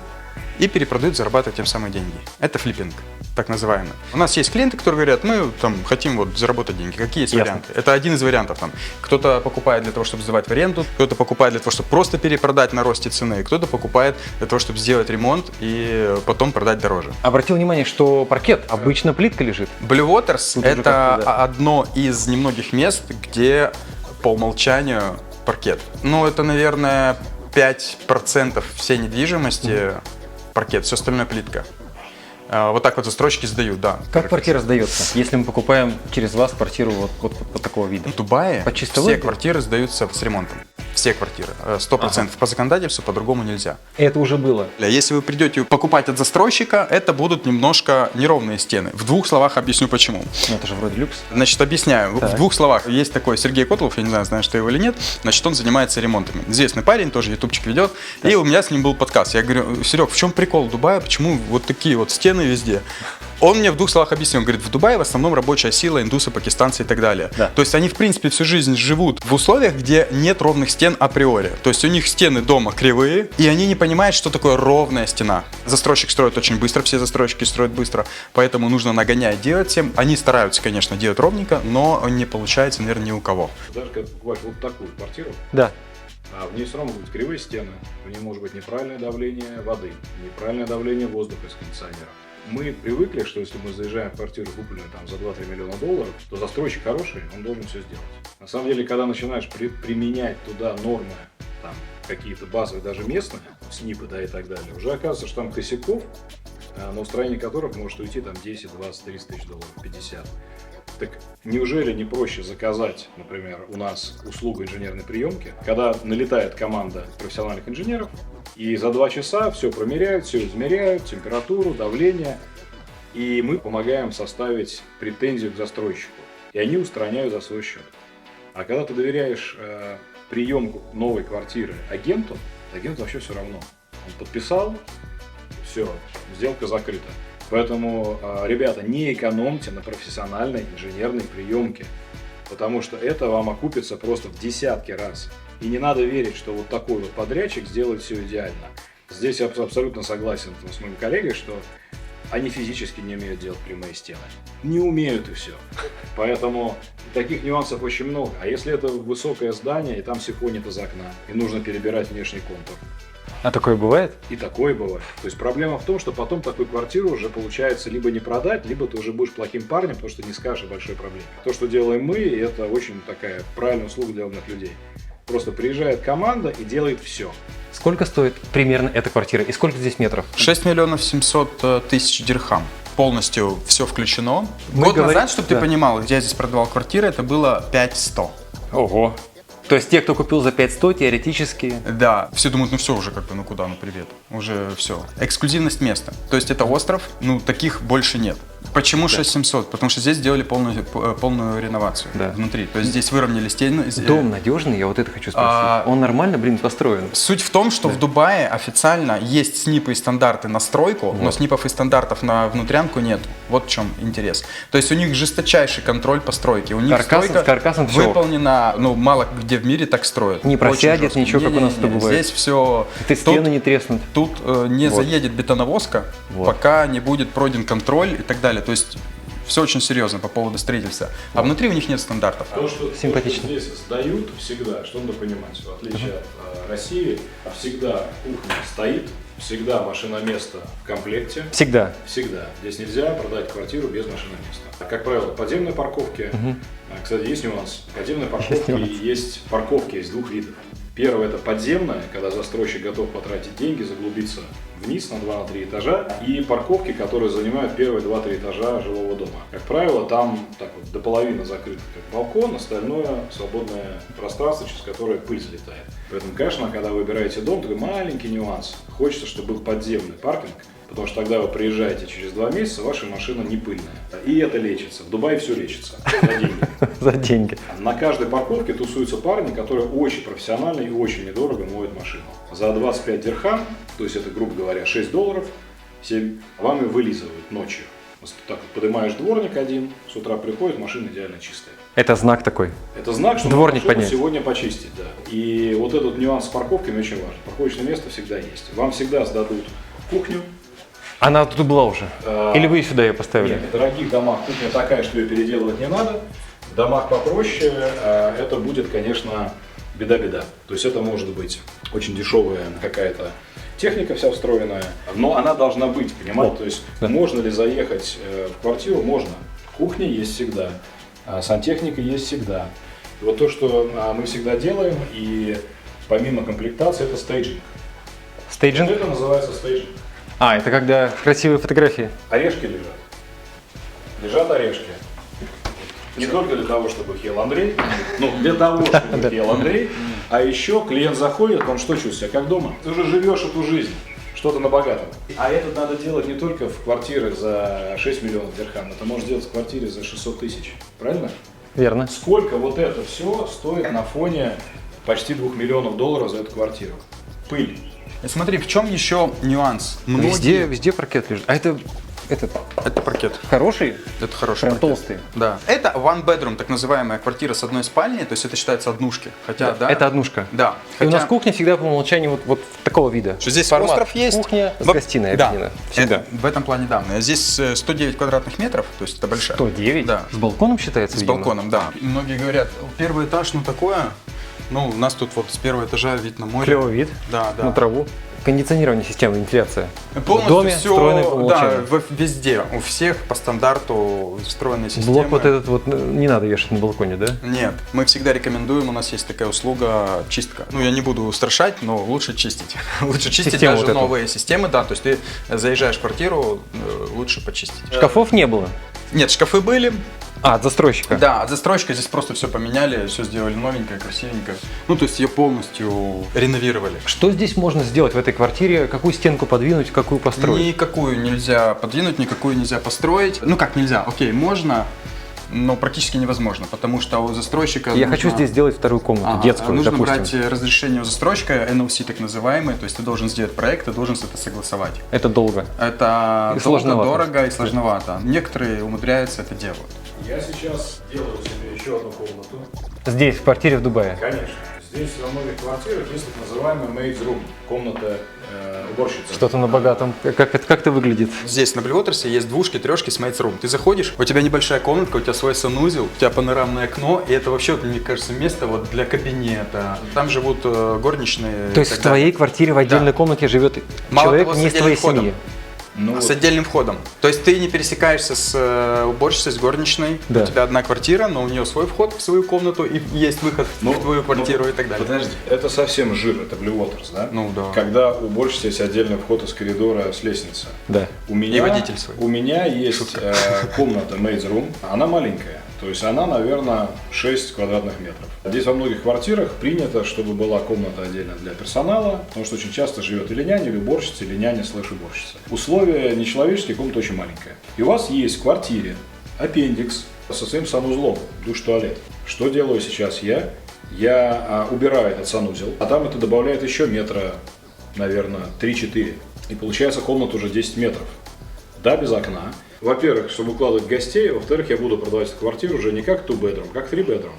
и перепродают, зарабатывают тем самые деньги. Это флиппинг. так называемый. У нас есть клиенты, которые говорят, мы там хотим вот заработать деньги. Какие есть варианты? Это один из вариантов. Там кто-то покупает для того, чтобы сдавать в аренду, кто-то покупает для того, чтобы просто перепродать на росте цены, кто-то покупает для того, чтобы сделать ремонт и потом продать дороже. Обратил внимание, что паркет, обычно плитка лежит. Blue Waters – это одно из немногих мест, где по умолчанию паркет. Ну, это, наверное, 5% всей недвижимости паркет, все остальное плитка. Вот так вот застройщики сдают, да. Как квартира сдается, если мы покупаем через вас квартиру вот такого вида? В Дубае По чистовой? все квартиры сдаются с ремонтом. Все квартиры. 100%. По законодательству по-другому нельзя. Это уже было. Если вы придете покупать от застройщика, это будут немножко неровные стены. В двух словах объясню почему. Ну, это же вроде люкс. Значит, объясняю. Так. В двух словах. Есть такой Сергей Котлов, я не знаю, знаешь ты его или нет. Значит, он занимается ремонтами. Известный парень, тоже ютубчик ведет. Так. И у меня с ним был подкаст. Я говорю, Серег, в чем прикол Дубая? Почему вот такие вот стены везде? Он мне в двух словах объяснил. Он говорит, в Дубае в основном рабочая сила, индусы, пакистанцы и так далее. Да. То есть они, в принципе, всю жизнь живут в условиях, где нет ровных стен априори. То есть у них стены дома кривые, и они не понимают, что такое ровная стена. Застройщик строит очень быстро, все застройщики строят быстро, поэтому нужно нагонять делать всем. Они стараются, конечно, делать ровненько, но не получается, наверное, ни у кого. Даже когда покупаешь вот такую квартиру, да. А в ней все равно будут кривые стены, в ней может быть неправильное давление воды, неправильное давление воздуха из кондиционера. Мы привыкли, что если мы заезжаем в квартиру, купленную там за 2-3 миллиона долларов, то застройщик хороший, он должен все сделать. На самом деле, когда начинаешь применять туда нормы, там какие-то базовые, даже местные, СНИПы, да, и так далее, уже оказывается, что там косяков, на устранение которых может уйти там 10, 20, 30 тысяч долларов, 50. Так неужели не проще заказать, например, у нас услугу инженерной приемки, когда налетает команда профессиональных инженеров, и за 2 часа все промеряют, все измеряют, температуру, давление, и мы помогаем составить претензию к застройщику, и они устраняют за свой счет. А когда ты доверяешь приемку новой квартиры агенту вообще все равно. Он подписал, все, сделка закрыта. Поэтому, ребята, не экономьте на профессиональной инженерной приемке, потому что это вам окупится просто в десятки раз. И не надо верить, что вот такой вот подрядчик сделает все идеально. Здесь я абсолютно согласен с моим коллегой, что они физически не умеют делать прямые стены. Не умеют и все. Поэтому таких нюансов очень много. А если это высокое здание, и там сифонит из окна, и нужно перебирать внешний контур. А такое бывает? И такое бывает. То есть проблема в том, что потом такую квартиру уже получается либо не продать, либо ты уже будешь плохим парнем, потому что не скажешь о большой проблеме. То, что делаем мы, это очень такая правильная услуга для умных людей. Просто приезжает команда и делает все. Сколько стоит примерно эта квартира и сколько здесь метров? 6 миллионов 700 тысяч дирхам. Полностью все включено. Год назад, чтобы ты понимал, где я здесь продавал квартиры, это было 5100. Ого! То есть те, кто купил за 5100, теоретически... Да, все думают, ну все уже как бы, ну куда, ну привет, уже все. Эксклюзивность места. То есть это остров, ну таких больше нет. Почему 6700? Потому что здесь сделали полную реновацию внутри. То есть здесь выровняли стены. Дом надежный, я вот это хочу спросить. Он нормально, построен? Суть в том, что в Дубае официально есть СНИПы и стандарты на стройку, но СНИПов и стандартов на внутрянку нет. Вот в чем интерес. То есть у них жесточайший контроль по стройке. У них каркасом выполнена, ну мало где в мире так строят. Не просядет ничего, как у нас это бывает. Здесь все... Стены не треснут. Тут не заедет бетоновозка, пока не будет пройден контроль и так далее. То есть все очень серьезно по поводу строительства. А внутри у них нет стандартов. То, что здесь сдают всегда, что надо понимать, в отличие от России, всегда кухня стоит, всегда машиноместо в комплекте. Всегда? Всегда. Здесь нельзя продать квартиру без машиноместа. Как правило, подземные парковки, кстати, есть нюанс. Подземные парковки есть парковки из двух видов. Первое – это подземная, когда застройщик готов потратить деньги, заглубиться вниз на 2-3 этажа, и парковки, которые занимают первые 2-3 этажа жилого дома. Как правило, там так вот до половины закрыто как балкон, остальное свободное пространство, через которое пыль залетает. Поэтому, конечно, когда вы выбираете дом, такой маленький нюанс. Хочется, чтобы был подземный паркинг, потому что тогда вы приезжаете через 2 месяца, ваша машина не пыльная. И это лечится. В Дубае все лечится за деньги. За деньги. На каждой парковке тусуются парни, которые очень профессионально и очень недорого моют машину. За 25 дирхам, то есть это, грубо говоря, $6, 7, вам ее вылизывают ночью. Так вот, поднимаешь дворник один, с утра приходит, машина идеально чистая. Это знак такой? Это знак, что дворник машину сегодня почистить, да. И вот этот нюанс с парковками очень важен. Парковочное место всегда есть. Вам всегда сдадут кухню. Она тут была уже? Или вы сюда ее поставили? Нет, в дорогих домах кухня такая, что ее переделывать не надо. В домах попроще это будет, конечно, беда-беда. То есть это может быть очень дешевая какая-то техника вся встроенная, но она должна быть, понимаете? То есть можно ли заехать в квартиру? Можно. Кухня есть всегда, сантехника есть всегда. И вот то, что мы всегда делаем, и помимо комплектации, это стейджинг. Стейджинг? Вот это называется стейджинг. Это когда красивые фотографии. Орешки лежат. Лежат орешки. Не только для того, чтобы съел Андрей, для того, чтобы съел Андрей, а еще клиент заходит, он что чувствует, как дома? Ты уже живешь эту жизнь, что-то на богатом. А это надо делать не только в квартиры за 6 миллионов дирхам, это можно делать в квартире за 600 тысяч, правильно? Верно. Сколько вот это все стоит на фоне почти 2 миллионов долларов за эту квартиру? Пыль. И смотри, в чем еще нюанс? Везде паркет лежит. А это паркет. хороший? Это хороший Прям паркет. толстый. Да. Это one bedroom, так называемая квартира с одной спальней, то есть это считается однушки. Хотя, да. Это однушка. Да. И у нас кухня всегда по умолчанию вот такого вида. Что здесь Формат. остров есть. Кухня с гостиной. Да. объединена. Всегда. В этом плане, да. Здесь 109 квадратных метров, то есть это большая. 109? Да. С балконом считается, С видимо? балконом, да. Многие говорят, первый этаж, такое. У нас тут вот с первого этажа вид на море. Клевый вид. Да. На траву. Кондиционирование системы, вентиляция. Полностью в доме все, встроенный по умолчанию. да, везде, у всех по стандарту встроенные системы. Блок вот этот вот не надо вешать на балконе, да? Нет, мы всегда рекомендуем, у нас есть такая услуга чистка. Я не буду страшать, но лучше чистить. Лучше чистить Систему даже вот эту. новые системы, да, то есть ты заезжаешь в квартиру, лучше почистить. Шкафов не было? Нет, шкафы были. От застройщика? Да, от застройщика здесь просто все поменяли, все сделали новенькое, красивенькое. То есть ее полностью реновировали. Что здесь можно сделать в этой квартире? Какую стенку подвинуть, какую построить? Никакую нельзя подвинуть, никакую нельзя построить. Как нельзя? Окей, можно, но практически невозможно, потому что у застройщика... Я хочу здесь сделать вторую комнату, детскую, нужно допустим. брать разрешение у застройщика, NOC так называемый, то есть ты должен сделать проект, ты должен это согласовать. Это долго. Это И сложновато. дорого и сложновато. Некоторые умудряются это делать. Я сейчас делаю себе еще одну комнату. Здесь, в квартире в Дубае? Конечно. Здесь во многих квартирах есть так называемая maid's room, комната уборщицы. Что-то на богатом. Как это выглядит? Здесь на Блюотерсе есть двушки, трешки с maid's room. Ты заходишь, у тебя небольшая комнатка, у тебя свой санузел, у тебя панорамное окно, и это вообще, мне кажется, место для кабинета. Там живут горничные. То есть в твоей квартире в отдельной комнате живет Мало человек того, с не из твоей отдельным входом. семьи? С отдельным входом. То есть ты не пересекаешься с уборщицей, с горничной. Да. У тебя одна квартира, но у нее свой вход в свою комнату и есть выход в твою квартиру и так далее. Подожди, это совсем жир, это Blue Waters, да? Да. Когда у уборщицы есть отдельный вход из коридора с лестницы. Да. У меня, И водитель свой. У меня есть комната maid's room, она маленькая. То есть она, наверное, 6 квадратных метров. Здесь во многих квартирах принято, чтобы была комната отдельно для персонала, потому что очень часто живет или няня, или уборщица, или няня/уборщица. Условия нечеловеческие, комната очень маленькая. И у вас есть в квартире аппендикс со своим санузлом, душ-туалет. Что делаю сейчас я? Я убираю этот санузел, а там это добавляет еще метра, наверное, 3-4. И получается комната уже 10 метров. Да, без окна. Во-первых, чтобы укладывать гостей, во-вторых, я буду продавать эту квартиру уже не как two-bedroom, как three-bedroom.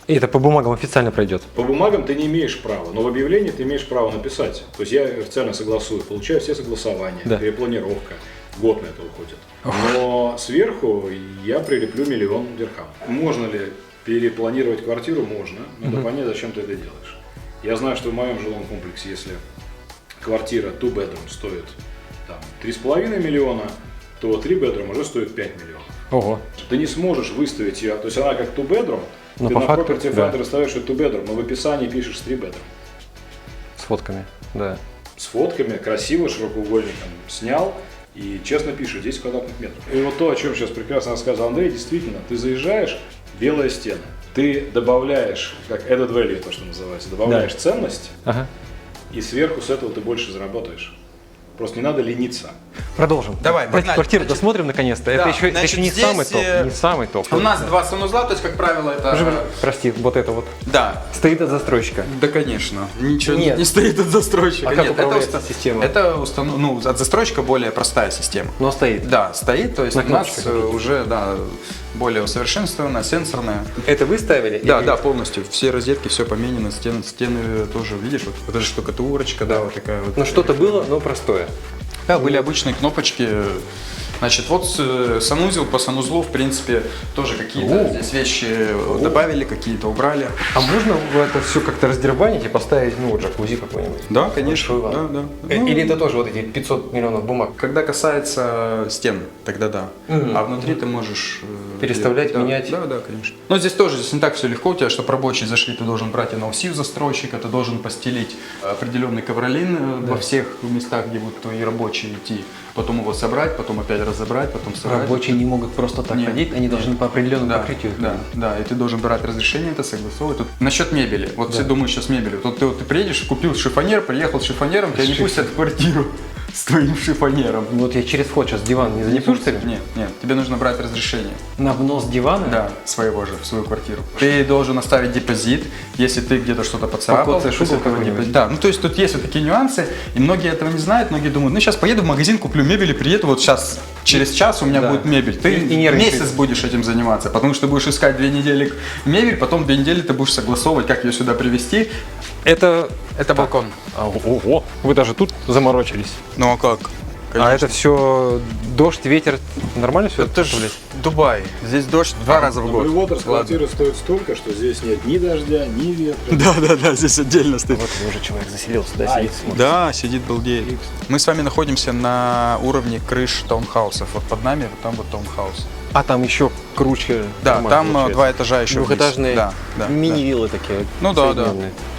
И это по бумагам официально пройдет? По бумагам ты не имеешь права, но в объявлении ты имеешь право написать. То есть я официально согласую, получаю все согласования, перепланировка, год на это уходит. Но сверху я прилеплю 1 миллион дирхам. Можно ли перепланировать квартиру? Можно, надо понять, зачем ты это делаешь. Я знаю, что в моем жилом комплексе, если квартира two-bedroom стоит 3,5 миллиона, то 3-bedroom уже стоит 5 миллионов. Ого. Ты не сможешь выставить ее, то есть она как two-bedroom, но ты по на факту, Property Finder ставишь ее two-bedroom, но в описании пишешь 3-bedroom. С фотками, да. С фотками, красиво, широкоугольником снял и честно пишешь 10 квадратных метров. И вот то, о чем сейчас прекрасно рассказал Андрей, действительно, ты заезжаешь, белая стена, ты добавляешь, как added value, то, что называется, добавляешь ценность, и сверху с этого ты больше заработаешь. Просто не надо лениться. Продолжим. Давай, Давайте погнали. квартиру досмотрим наконец-то. Это еще не здесь, самый топ. Не самый топ. У нас 2 санузла, то есть, как правило, это... Прости, вот это вот. Да. Стоит от застройщика. Да, конечно. Ничего Нет. не стоит от застройщика. А как Нет, управляется система? Это от застройщика более простая система. Но стоит. Да, стоит. То есть На у нас кнопочках. уже более усовершенствованная, сенсорная. Это вы ставили? Да, Или- да, полностью. Все розетки, все поменено, стены тоже, видишь, вот эта штукатурочка, да, вот такая вот. Ну что-то было, но простое. Да, были обычные кнопочки. Значит, вот санузел, по санузлу, в принципе, тоже какие-то здесь вещи добавили, какие-то убрали. А можно это все как-то раздербанить и поставить, ну, вот джакузи какой-нибудь? Да, конечно. Да. Или это тоже вот эти 500 миллионов бумаг? Когда касается стен, тогда да. А внутри ты можешь переставлять, да, менять. Да, конечно. Но здесь тоже, здесь не так все легко. У тебя, чтобы рабочие зашли, ты должен брать NLC застройщика, ты должен постелить определенный ковролин во всех местах, где будут твои рабочие идти. Потом его собрать, потом опять разобрать, потом собрать. Рабочие не могут просто так ходить, они должны по определенному покрытию. Да, и ты должен брать разрешение, это согласовывать. Тут насчет мебели. Вот все думают сейчас мебелью. Тут ты приедешь, купил шифонер, приехал с шифонером, тебя не пустят в квартиру с твоим шифонером. Вот я через вход сейчас диван не занесу, что ли? Нет, тебе нужно брать разрешение. На внос дивана? Да, своего же, в свою квартиру. Ты должен оставить депозит, если ты где-то что-то поцарапал. Да, ну то есть тут есть вот такие нюансы, и многие этого не знают, многие думают, ну сейчас поеду в магазин, куплю мебель и приеду, вот сейчас, через час у меня будет мебель. Ты месяц будешь этим заниматься, потому что будешь искать 2 недели мебель, потом 2 недели ты будешь согласовывать, как ее сюда привезти. Это балкон. Ого, вы даже тут заморочились. Ну а как? Конечно. А это все дождь, ветер, нормально все? Это же Дубай. Здесь дождь 2 раза в год. Water квартира стоит столько, что здесь нет ни дождя, ни ветра. Да, здесь отдельно стоит. Вот уже человек заселился, да, сидит? Да, сидит, балдеет. Мы с вами находимся на уровне крыш таунхаусов. Вот под нами, вот там вот таунхаус. А там еще круче. Да, там 2 этажа еще. Двухэтажные да, мини-виллы такие. Ну да.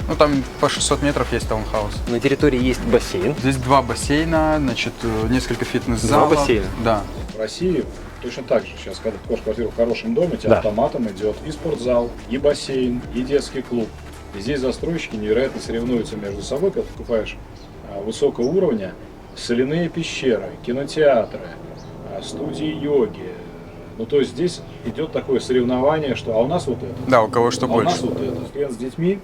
Ну там по 600 метров есть таунхаус. На территории есть бассейн. Здесь 2 бассейна, значит, несколько фитнес-залов. 2 бассейна? Да. В России точно так же. Сейчас, когда ты покупаешь квартиру в хорошем доме, тебе автоматом идет и спортзал, и бассейн, и детский клуб. И здесь застройщики невероятно соревнуются между собой, когда ты покупаешь высокого уровня, соляные пещеры, кинотеатры, студии йоги. Ну, то есть здесь идет такое соревнование, что а у нас вот это. Да, у кого что больше. У нас вот это. Клиент с детьми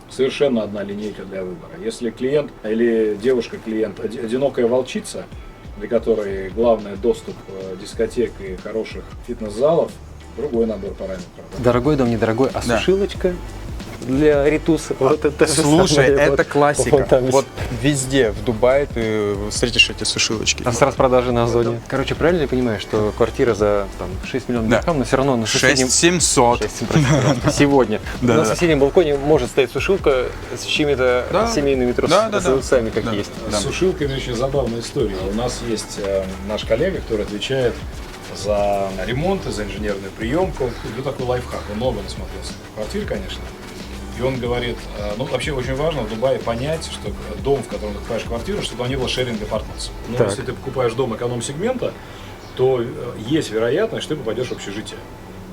совершенно одна линейка для выбора. Если клиент или девушка-клиент одинокая волчица, для которой главный доступ дискотек и хороших фитнес-залов, другой набор параметров. Дорогой дом, недорогой, а сушилочка для ритуса. Вот это слушай, это классика. Вот везде в Дубае ты встретишь эти сушилочки. А с распродажи на Озоне. Короче, правильно я понимаю, что квартира за 6 миллионов дирхам, но все равно на соседнем... 6700. Сегодня. На соседнем балконе может стоять сушилка с чьими-то семейными трусами, как есть. С сушилками очень забавная история. У нас есть наш коллега, который отвечает за ремонт и за инженерную приемку. Это такой лайфхак. Он много насмотрелся квартир, конечно. И он говорит, ну вообще очень важно в Дубае понять, что дом, в котором ты покупаешь квартиру, чтобы там не было sharing apartments. Но если ты покупаешь дом эконом-сегмента, то есть вероятность, что ты попадешь в общежитие.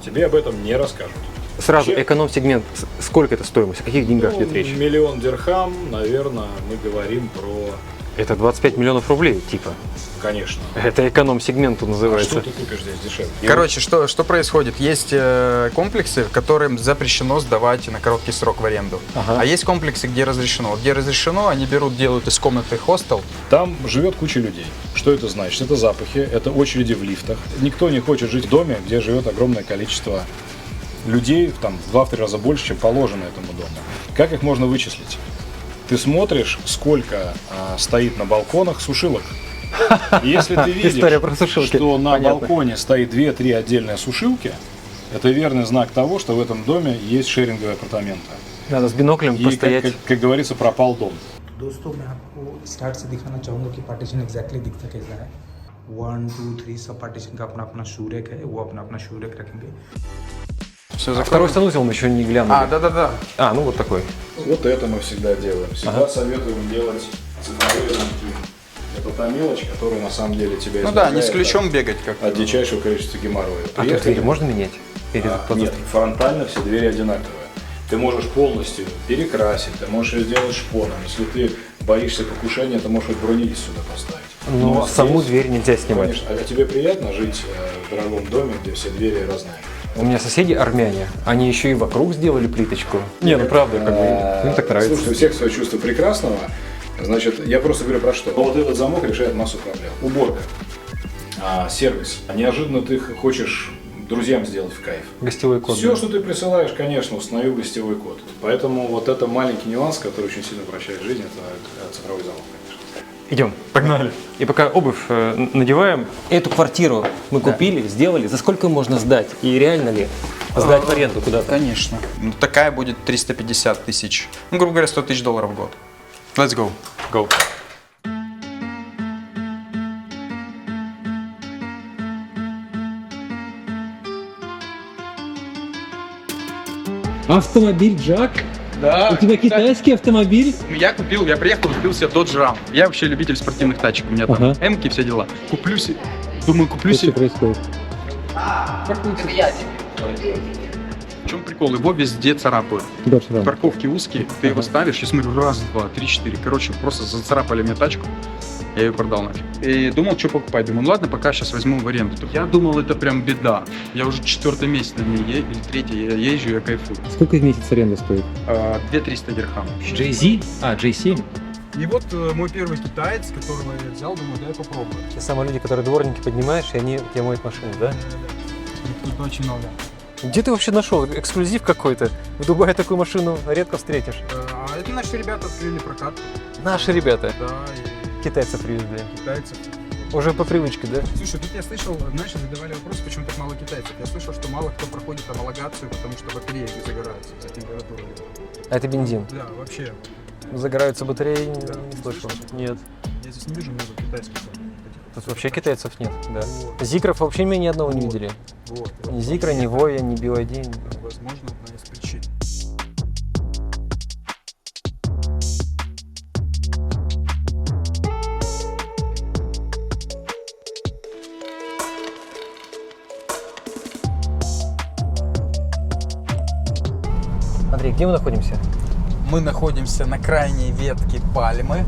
Тебе об этом не расскажут. Сразу, эконом-сегмент, сколько это стоимость? О каких деньгах идет речь? 1 миллион дирхам, наверное, мы говорим про... Это 25 миллионов рублей, типа? Конечно. Это эконом-сегмент называется. А что ты купишь здесь дешевле? Короче, что происходит? Есть комплексы, которым запрещено сдавать на короткий срок в аренду. А есть комплексы, где разрешено. Где разрешено, они берут, делают из комнаты хостел. Там живет куча людей. Что это значит? Это запахи, это очереди в лифтах. Никто не хочет жить в доме, где живет огромное количество людей, там в 2-3 раза больше, чем положено этому дому. Как их можно вычислить? Ты смотришь, сколько стоит на балконах сушилок. И если ты видишь, что на балконе стоит 2-3 отдельные сушилки, это верный знак того, что в этом доме есть шеринговые апартаменты. Надо с биноклем постоять. Как говорится, пропал дом. दोस्तों मैं आपको स्टार्ट से दिखाना चाहूँगा कि partition exactly दिखता कैसा है 1, 2, 3 सब पार्टीशन का अपना अपना शू रैक है वो अपना अपना शू रैक रखेंगे Второй санузел мы еще не глянули. Да. Ну вот такой. Вот это мы всегда делаем. Всегда советуем делать цифровые замки. Это та мелочь, которая на самом деле тебя избавляет. Ну да, не с ключом бегать как. От дичайшего количества геморроя. А тут двери можно менять? Нет, фронтально все двери одинаковые. Ты можешь полностью перекрасить, ты можешь ее сделать шпоном. Если ты боишься покушения, ты можешь хоть бронелист сюда поставить. Но саму дверь нельзя снимать. Конечно. А тебе приятно жить в дорогом доме, где все двери разные? У меня соседи армяне, они еще и вокруг сделали плиточку. Не, ну правда, как бы, им так нравится. Слушай, у всех свое чувство прекрасного. Значит, я просто говорю про что. Вот этот замок решает массу проблем. Уборка, сервис. Неожиданно ты хочешь друзьям сделать в кайф. Гостевой код. Все, что ты присылаешь, конечно, установил гостевой код. Поэтому вот это маленький нюанс, который очень сильно упрощает жизнь, это цифровой замок, конечно. Идем, погнали. И пока обувь надеваем, эту квартиру мы купили, сделали. За сколько можно сдать? И реально ли сдать в аренду куда-то? Конечно. Ну, такая будет 350 тысяч. Ну, грубо говоря, 100 тысяч долларов в год. Let's go. Go. Автомобиль Джак? Да. У тебя китайский автомобиль? Я приехал, купил себе Dodge Ram. Я вообще любитель спортивных тачек. У меня там М-ки, все дела. Куплю себе. Думаю, куплю себе. Что происходит? В чем прикол? Его везде царапают. Парковки узкие, ты его ставишь, я смотрю, раз, два, три, четыре. Короче, просто зацарапали мне тачку. Я ее продал нафиг. И думал, что покупать. Думаю, ну ладно, пока сейчас возьму в аренду. Я думал, это прям беда. Я уже 4-й месяц на ней или 3-й, я езжу, я кайфую. Сколько в месяц аренда стоит? 2300 дирхам. JZ? А, J7. И вот мой первый китаец, которого я взял, думаю, дай попробую. Те самые люди, которые дворники поднимаешь, и они тебе моют машину, да? Да. Тут очень много. Где ты вообще нашел? Эксклюзив какой-то? В Дубае такую машину редко встретишь. А это наши ребята открыли прокат. Наши ребята. Да, Китайцев привезли. китайцев. Уже по привычке, да? Слушай, тут я слышал, знаешь, задавали вопрос, почему так мало китайцев. Я слышал, что мало кто проходит homологацию, потому что батареи не загораются за температурой. А это бензин. Да, вообще. Загораются батареи, Да. не слышал. Слышал? Нет. Я здесь не вижу много китайских. Тут вообще китайцев нет, да. Зикров вообще мы ни одного не видели. Вот. Ни Зикра, ни Воя, ни BYD. Возможно, одна из причин. Андрей, где мы находимся? Мы находимся на крайней ветке Пальмы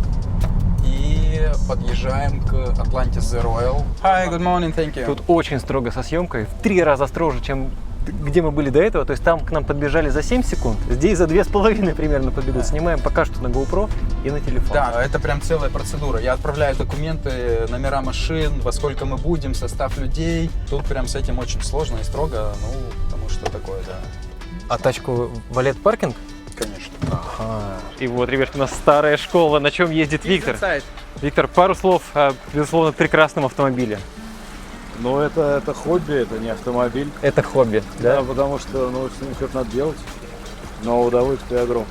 и подъезжаем к Atlantis The Royal. Hi, good morning, thank you. Тут очень строго со съемкой, в 3 раза строже, чем где мы были до этого. То есть там к нам подбежали за 7 секунд, здесь за 2,5 примерно подбегут. Снимаем пока что на GoPro и на телефон. Да, это прям целая процедура. Я отправляю документы, номера машин, во сколько мы будем, состав людей. Тут прям с этим очень сложно и строго, ну, потому что такое, да. А тачку валет паркинг? Конечно. Ага. И вот, ребятки, у нас старая школа. На чем ездит Виктор? Виктор, пару слов о, безусловно, прекрасном автомобиле. Ну, это хобби, это не автомобиль. Это хобби, да? Да, потому что, ну, с ним что-то надо делать. Но удовольствие огромное.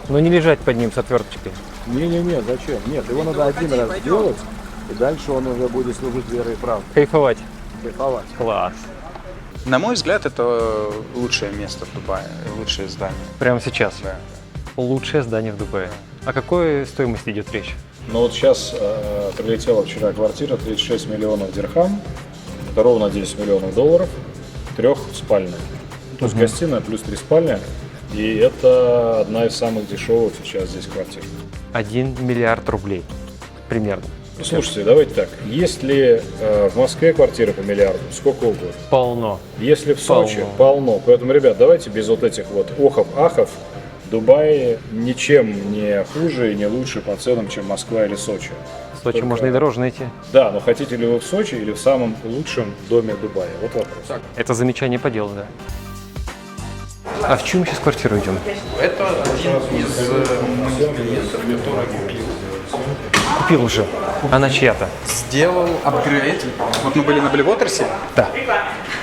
Но не лежать под ним с отверточкой. Не-не-не, зачем? Нет, его надо один раз сделать, и дальше он уже будет служить верой и правдой. Кайфовать. Кайфовать. Класс. На мой взгляд, это лучшее место в Дубае, лучшее здание. Прямо сейчас. Да. Лучшее здание в Дубае. О какой стоимости идет речь? Ну вот сейчас прилетела вчера квартира, 36 миллионов дирхам, это ровно 10 миллионов долларов, 3-спальная. То есть гостиная плюс 3 спальня, и это одна из самых дешевых сейчас здесь квартир. 1 миллиард рублей примерно. Ну, слушайте, давайте так, если в Москве квартиры по миллиарду, сколько угодно. Полно. Если в Сочи, полно. Поэтому, ребят, давайте без вот этих вот охов-ахов. Дубай ничем не хуже и не лучше по ценам, чем Москва или Сочи. В Сочи Только- можно и дороже найти. Да, но хотите ли вы в Сочи или в самом лучшем доме Дубая? Вот вопрос. Это замечание по делу, да. А в чью мы сейчас квартиру идем? Это один из моих клиентов, который купил. Купил уже. Она чья-то. Сделал апгрейд. Вот мы были на Блевотерсе. Да.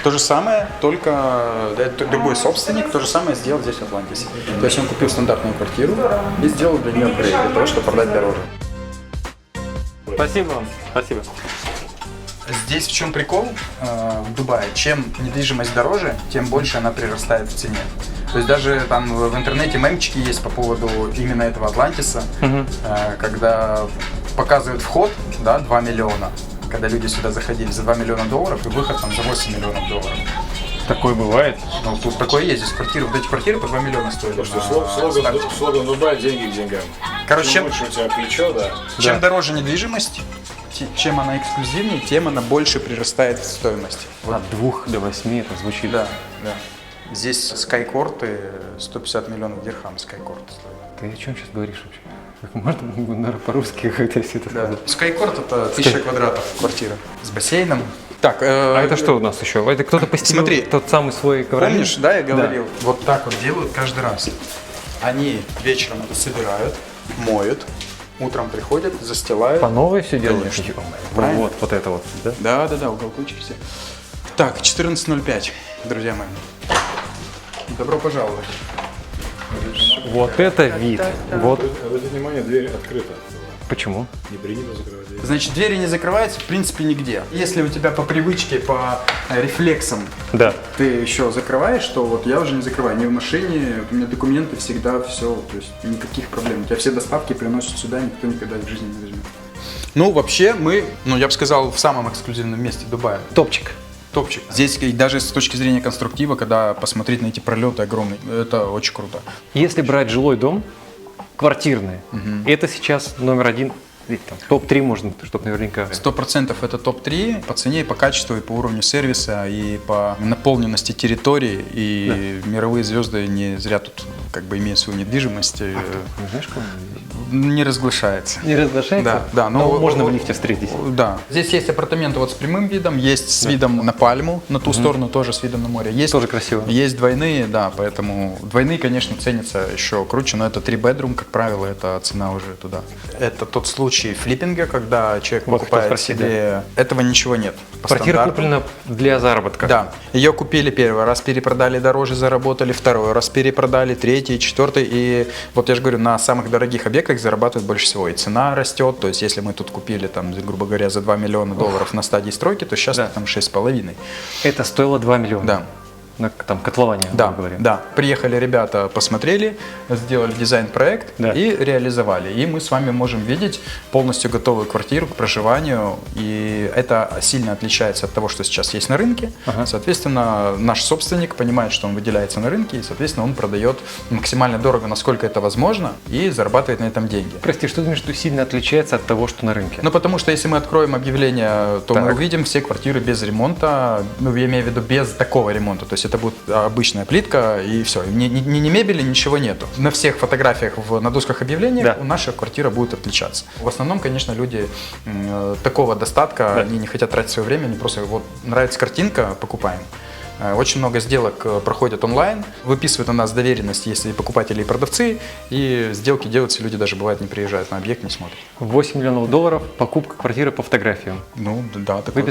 То же самое, только это другой собственник, то же самое сделал здесь в Атлантисе. То есть он купил стандартную квартиру и сделал для нее апгрейд, для того, чтобы продать дороже. Спасибо вам. Спасибо. Здесь в чем прикол в Дубае? Чем недвижимость дороже, тем больше она прирастает в цене. То есть даже там в интернете мемчики есть по поводу именно этого Атлантиса, когда показывают вход, да, 2 миллиона, когда люди сюда заходили за 2 миллиона долларов и выход там за 8 миллионов долларов. Такое бывает? Ну, тут такое есть, здесь квартиры, вот эти квартиры по 2 миллиона стоят. Слоган Дубая, деньги к деньгам. Короче, Чем больше у тебя плечо, да. чем дороже недвижимость, чем она эксклюзивнее, тем она больше прирастает в стоимости. От 2 до 8 это звучит. Да, да. Здесь скайкорты 150 миллионов дирхам скайкорты стоят. Ты о чем сейчас говоришь вообще? Как можно, наверное, по-русски как-то все это сказать? Скайкорт это 1000 квадратов квартира с бассейном. Так, А это что у нас еще? Это кто-то постелил Смотри, тот самый свой ковролин? помнишь, да, я говорил? Вот так вот делают каждый раз. Они вечером это собирают, моют, Утром приходят, застилают. По новой все делают? Конечно. Вот, вот это вот, да? Да, уголочек все. Так, 14:05, друзья мои. Добро пожаловать. Вот это вид. Вот. Обратите внимание, дверь открыта. Почему? Не принято закрывать дверь. Значит, двери не закрываются, в принципе, нигде. Если у тебя по привычке, по рефлексам Да. ты еще закрываешь, то вот я уже не закрываю. Ни в машине, у меня документы всегда, все, то есть никаких проблем. У тебя все доставки приносят сюда, никто никогда в жизни не возьмет. Ну, вообще, мы, я бы сказал, в самом эксклюзивном месте Дубая. Топчик. Топчик. Здесь и даже с точки зрения конструктива, когда посмотреть на эти пролеты огромные, это очень круто. Если брать жилой дом, квартирный, это сейчас номер один, там, топ-3 можно, чтобы наверняка. 100% это топ-3 по цене, и по качеству, и по уровню сервиса, и по наполненности территории. И мировые звезды не зря тут как бы имеют свою недвижимость. Не знаешь, кого? Не разглашается. Не разглашается? Да. Но можно в лифте встретить. Да. Здесь есть апартаменты вот с прямым видом, есть с видом на Пальму, на ту сторону тоже с видом на море. Есть, тоже красиво. Есть двойные, да, поэтому двойные, конечно, ценятся еще круче, но это 3-бедрум, как правило, это цена уже туда. Это тот случай флиппинга, когда человек покупает себе... Этого ничего нет. Квартира куплена для заработка. Да. Ее купили первый раз, перепродали дороже, заработали, второй раз перепродали, третий, четвертый. И вот я же говорю, на самых дорогих объектах зарабатывают больше всего. И цена растет. То есть, если мы тут купили, там, грубо говоря, за $2 миллиона на стадии стройки, то сейчас там 6,5. Это стоило 2 миллиона? Да. Там котлование, говорим. Да. Приехали ребята, посмотрели, сделали дизайн-проект и реализовали. И мы с вами можем видеть полностью готовую квартиру к проживанию. И это сильно отличается от того, что сейчас есть на рынке. Соответственно, наш собственник понимает, что он выделяется на рынке, и, соответственно, он продает максимально дорого, насколько это возможно, и зарабатывает на этом деньги. Прости, что ты думаешь, что сильно отличается от того, что на рынке? Ну, потому что если мы откроем объявление, то мы увидим все квартиры без ремонта, я имею в виду без такого ремонта, то есть это будет обычная плитка и все, ни мебели, ничего нету. На всех фотографиях на досках объявлений наша квартира будет отличаться. В основном, конечно, люди такого достатка, они не хотят тратить свое время, они просто вот нравится картинка, покупаем. Очень много сделок проходят онлайн, выписывают на нас доверенность, если покупатели и продавцы, и сделки делаются, люди даже бывает не приезжают на объект, не смотрят. $8 миллионов, покупка квартиры по фотографиям. Ну да, такое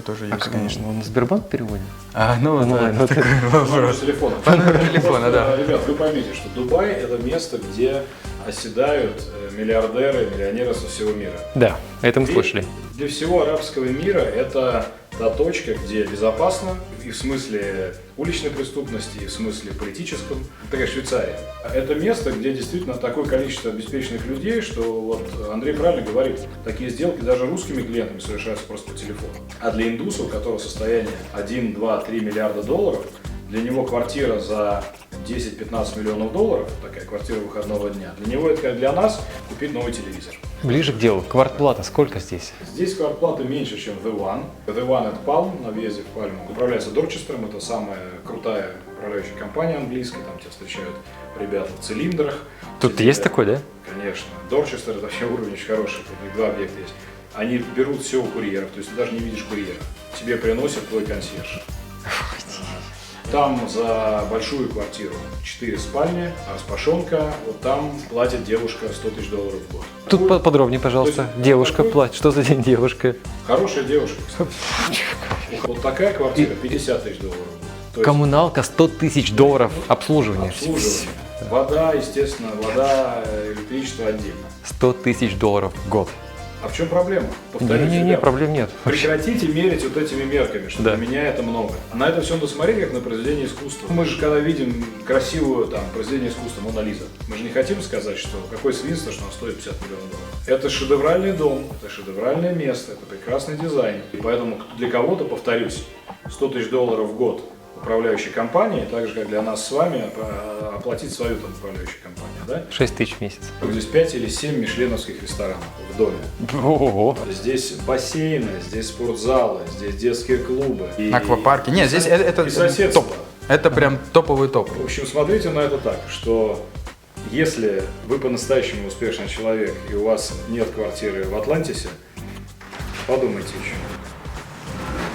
тоже есть, конечно. Он на Сбербанк переводит? Такой вопрос. Телефона, да. Ребят, вы поймите, что Дубай – это место, где оседают миллиардеры, миллионеры со всего мира. Да, это мы слышали. Для всего арабского мира это та точка, где безопасно и в смысле уличной преступности, и в смысле политическом. Такая Швейцария. Это место, где действительно такое количество обеспеченных людей, что вот Андрей правильно говорит, такие сделки даже русскими клиентами совершаются просто по телефону. А для индуса, у которого состояние 1, 2, 3 миллиарда долларов, для него квартира за 10-15 миллионов долларов, такая квартира выходного дня, для него это как для нас купить новый телевизор. Ближе к делу. Квартплата сколько здесь? Здесь квартплата меньше, чем The One. The One это Palm, на въезде в Пальму. Управляется Дорчестером, это самая крутая управляющая компания английская, там тебя встречают ребята в цилиндрах. Тут есть такой, да? Конечно. Дорчестер это вообще уровень очень хороший, тут 2 объекта есть. Они берут все у курьеров, то есть ты даже не видишь курьера. Тебе приносят твой консьерж. Там за большую квартиру 4 спальни, распашонка, вот там платит девушка $100 000 в год. Тут подробнее, пожалуйста. Девушка платит. Что за день девушка? Хорошая девушка, кстати. Вот такая квартира $50 000 в год. Коммуналка $100 000 обслуживание. Обслуживание. Вода, естественно, вода, электричество отдельно. $100 000 в год. А в чем проблема? Повторюсь, Не, проблем нет. Прекратите мерить вот этими мерками, что для меня это много. На это все надо смотреть, как на произведение искусства. Мы же когда видим красивую произведение искусства, Мона Лиза, мы же не хотим сказать, что какое свинство, что она стоит $50 миллионов. Это шедевральный дом, это шедевральное место, это прекрасный дизайн. И поэтому для кого-то, повторюсь, $100 000 в год управляющей компании, так же, как для нас с вами, оплатить свою управляющую компанию, да? 6 тысяч в месяц. Здесь 5 или 7 мишленовских ресторанов в доме. Ого. Здесь бассейны, здесь спортзалы, здесь детские клубы. Аквапарки. Нет, здесь это топ. Это прям топовый топ. В общем, смотрите на это так, что если вы по-настоящему успешный человек и у вас нет квартиры в Атлантисе, подумайте еще.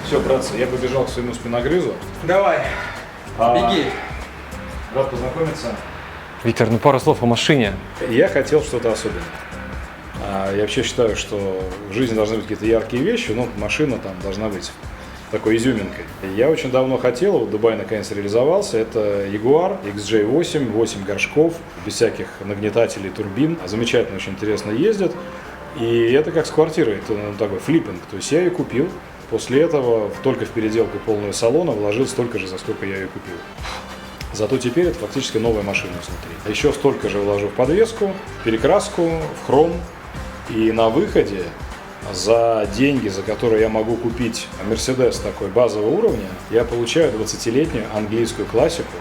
Все, братцы, я побежал к своему спиногрызу. Давай, беги. Рад познакомиться. Виктор, пару слов о машине. Я хотел что-то особенное. Я вообще считаю, что в жизни должны быть какие-то яркие вещи, но машина там должна быть такой изюминкой. Я очень давно хотел, вот Дубай наконец реализовался, это Jaguar XJ8, 8 горшков, без всяких нагнетателей, турбин. Замечательно, очень интересно ездит. И это как с квартирой, это такой флиппинг. То есть я ее купил, после этого только в переделку полного салона вложил столько же, за сколько я ее купил. Зато теперь это фактически новая машина внутри. Еще столько же вложу в подвеску, перекраску, в хром. И на выходе за деньги, за которые я могу купить Mercedes такой базового уровня, я получаю 20-летнюю английскую классику,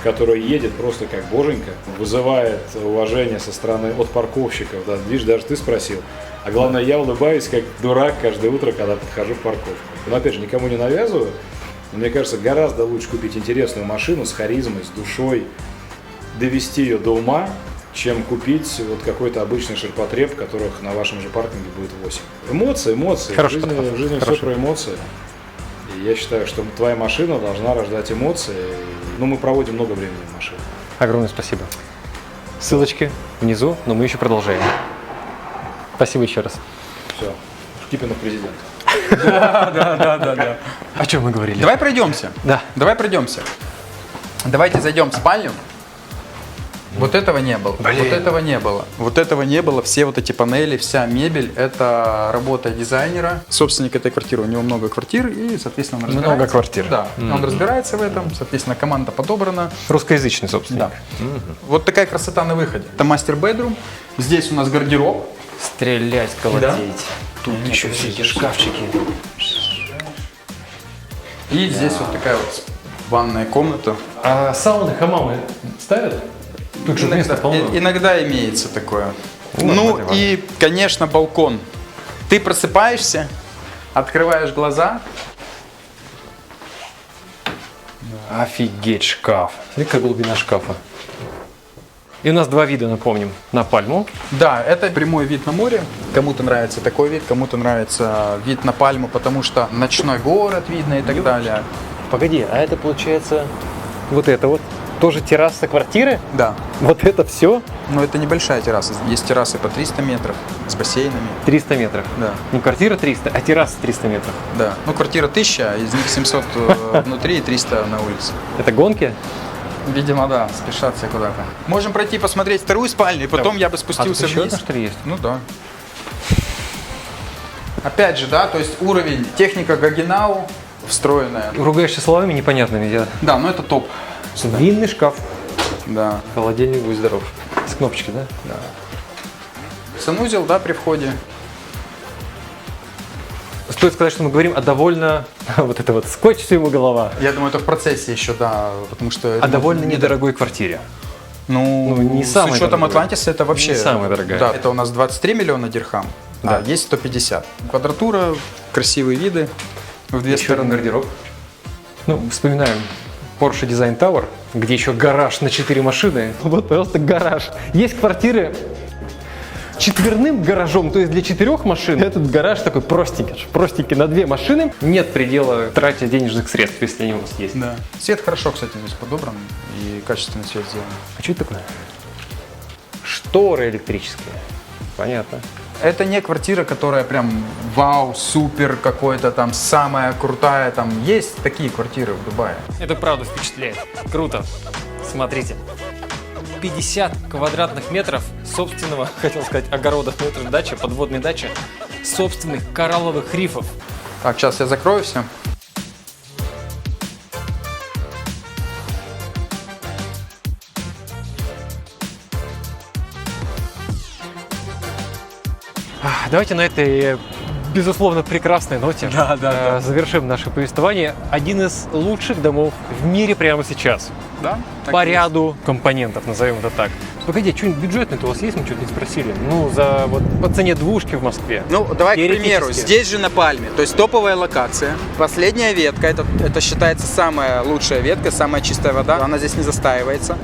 которая едет просто как боженька, вызывает уважение со стороны от парковщиков. Да, видишь, даже ты спросил. А главное, я улыбаюсь как дурак каждое утро, когда подхожу в парковку. Но опять же, никому не навязываю. Но мне кажется, гораздо лучше купить интересную машину с харизмой, с душой, довести ее до ума, чем купить вот какой-то обычный ширпотреб, которых на вашем же паркинге будет 8. Эмоции. В жизни все про эмоции. И я считаю, что твоя машина должна рождать эмоции. Ну, мы проводим много времени в машине. Огромное спасибо. Ссылочки внизу, но мы еще продолжаем. Спасибо еще раз. Все. Шкипинов президент. Да. О чем мы говорили? Давай пройдемся. Да. Давай пройдемся. Давайте зайдем в спальню. Вот этого не было. Вот этого не было. Вот этого не было. Все вот эти панели, вся мебель, это работа дизайнера. Собственник этой квартиры, у него много квартир, и, соответственно, он разбирается. Много квартир. Да, он разбирается в этом, соответственно, команда подобрана. Русскоязычный собственник. Да. Вот такая красота на выходе. Это мастер-бедрум. Здесь у нас гардероб. Стрелять, колотеть. Да. Тут еще все эти шкафчики. И здесь вот такая вот ванная комната. А сауны, хамамы ставят? Тут же место полно. Иногда имеется такое. Ну и, конечно, балкон. Ты просыпаешься, открываешь глаза. Офигеть, шкаф. Смотри, какая глубина шкафа. И у нас два вида, напомним, на пальму. Да, это прямой вид на море. Кому-то нравится такой вид, кому-то нравится вид на пальму, потому что ночной город видно и так далее. Погоди, а это получается вот это вот? Тоже терраса квартиры? Да. Вот это все? Но это небольшая терраса. Есть террасы по 300 метров с бассейнами. 300 метров? Да. Не квартира 300, а терраса 300 метров? Да. Ну, квартира 1000, из них 700 внутри и 300 на улице. Это гонки? Видимо, да, спешат все куда-то. Можем пройти посмотреть вторую спальню, и потом я бы спустился еще вниз. одна, что ли, есть? Ну да. Опять же, да, то есть уровень техника Гагенау встроенная. Ругаешься словами непонятными. Да, но это топ. Винный шкаф. Да. Холодильник, будь здоров. С кнопочки, да? Да. Санузел, да, при входе. Стоит сказать, что мы говорим о довольно... Вот это вот скотч ему голова. Я думаю, это в процессе еще, да, потому что... О довольно недорогой квартире. Ну, не с самая учетом дорогая. Атлантиса это вообще... Не самая дорогая. Да, это у нас 23 миллиона дирхам, Да. а есть 150. Квадратура, красивые виды в две Еще один стороны. гардероб. Ну, вспоминаем Porsche Design Tower, где еще гараж на 4 машины. Вот просто гараж. Есть квартиры четверным гаражом, то есть для 4 машин. Этот гараж такой простенький на 2 машины. Нет предела трате денежных средств, если они у вас есть. Да. Свет хорошо, кстати, здесь подобран и качественный свет сделан. А что это такое? Шторы электрические. Понятно. Это не квартира, которая прям вау, супер какой-то там, самая крутая там. Есть такие квартиры в Дубае. Это правда впечатляет. Круто. Смотрите. 50 квадратных метров собственного, хотел сказать, огорода, но это же дача, подводная дача, собственных коралловых рифов. Так, сейчас я закрою все. Давайте на этой, безусловно, прекрасной ноте завершим наше повествование. Один из лучших домов в мире прямо сейчас. Да? По ряду компонентов, назовем это так. Погоди, что-нибудь бюджетное у вас есть? Мы что-то не спросили. Ну, по цене двушки в Москве. Ну, давай, к примеру, Теоретически. здесь же на Пальме, то есть топовая локация. Последняя ветка, это считается самая лучшая ветка, самая чистая вода. Она здесь не застаивается,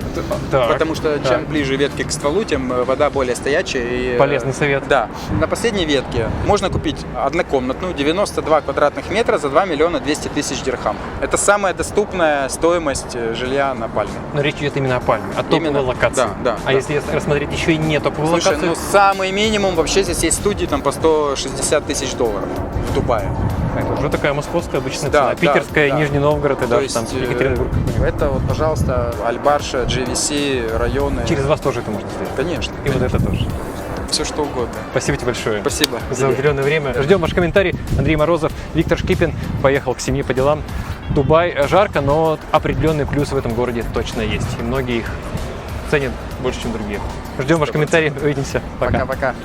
Так, потому что так. чем ближе ветки к стволу, тем вода более стоячая. И, Полезный совет. Да. На последней ветке можно купить однокомнатную, 92 квадратных метра за 2 миллиона 200 тысяч дирхам. Это самая доступная стоимость жилья на Пальме. Но речь идет именно о Пальме, о топовой локации. Да. А А если рассмотреть еще и не топовую Слушай, локацию? ну самый минимум, вообще здесь есть студии там по 160 тысяч долларов в Дубае. Это уже такая московская обычная Да, цена. Питерская, да. Нижний Новгород и То даже есть, там Екатеринбург. это вот, пожалуйста, Аль-Барша, GVC, районы. Через вас тоже это можно сделать. Конечно. И вот это тоже. Все что угодно. Спасибо тебе большое. Спасибо. За уделенное время. Ждем ваш комментарий. Андрей Морозов, Виктор Шкипин поехал к семье по делам. Дубай жарко, но определенные плюсы в этом городе точно есть. И многие их ценят больше, чем другие. Ждем ваш комментарий. Увидимся. Пока. Пока-пока.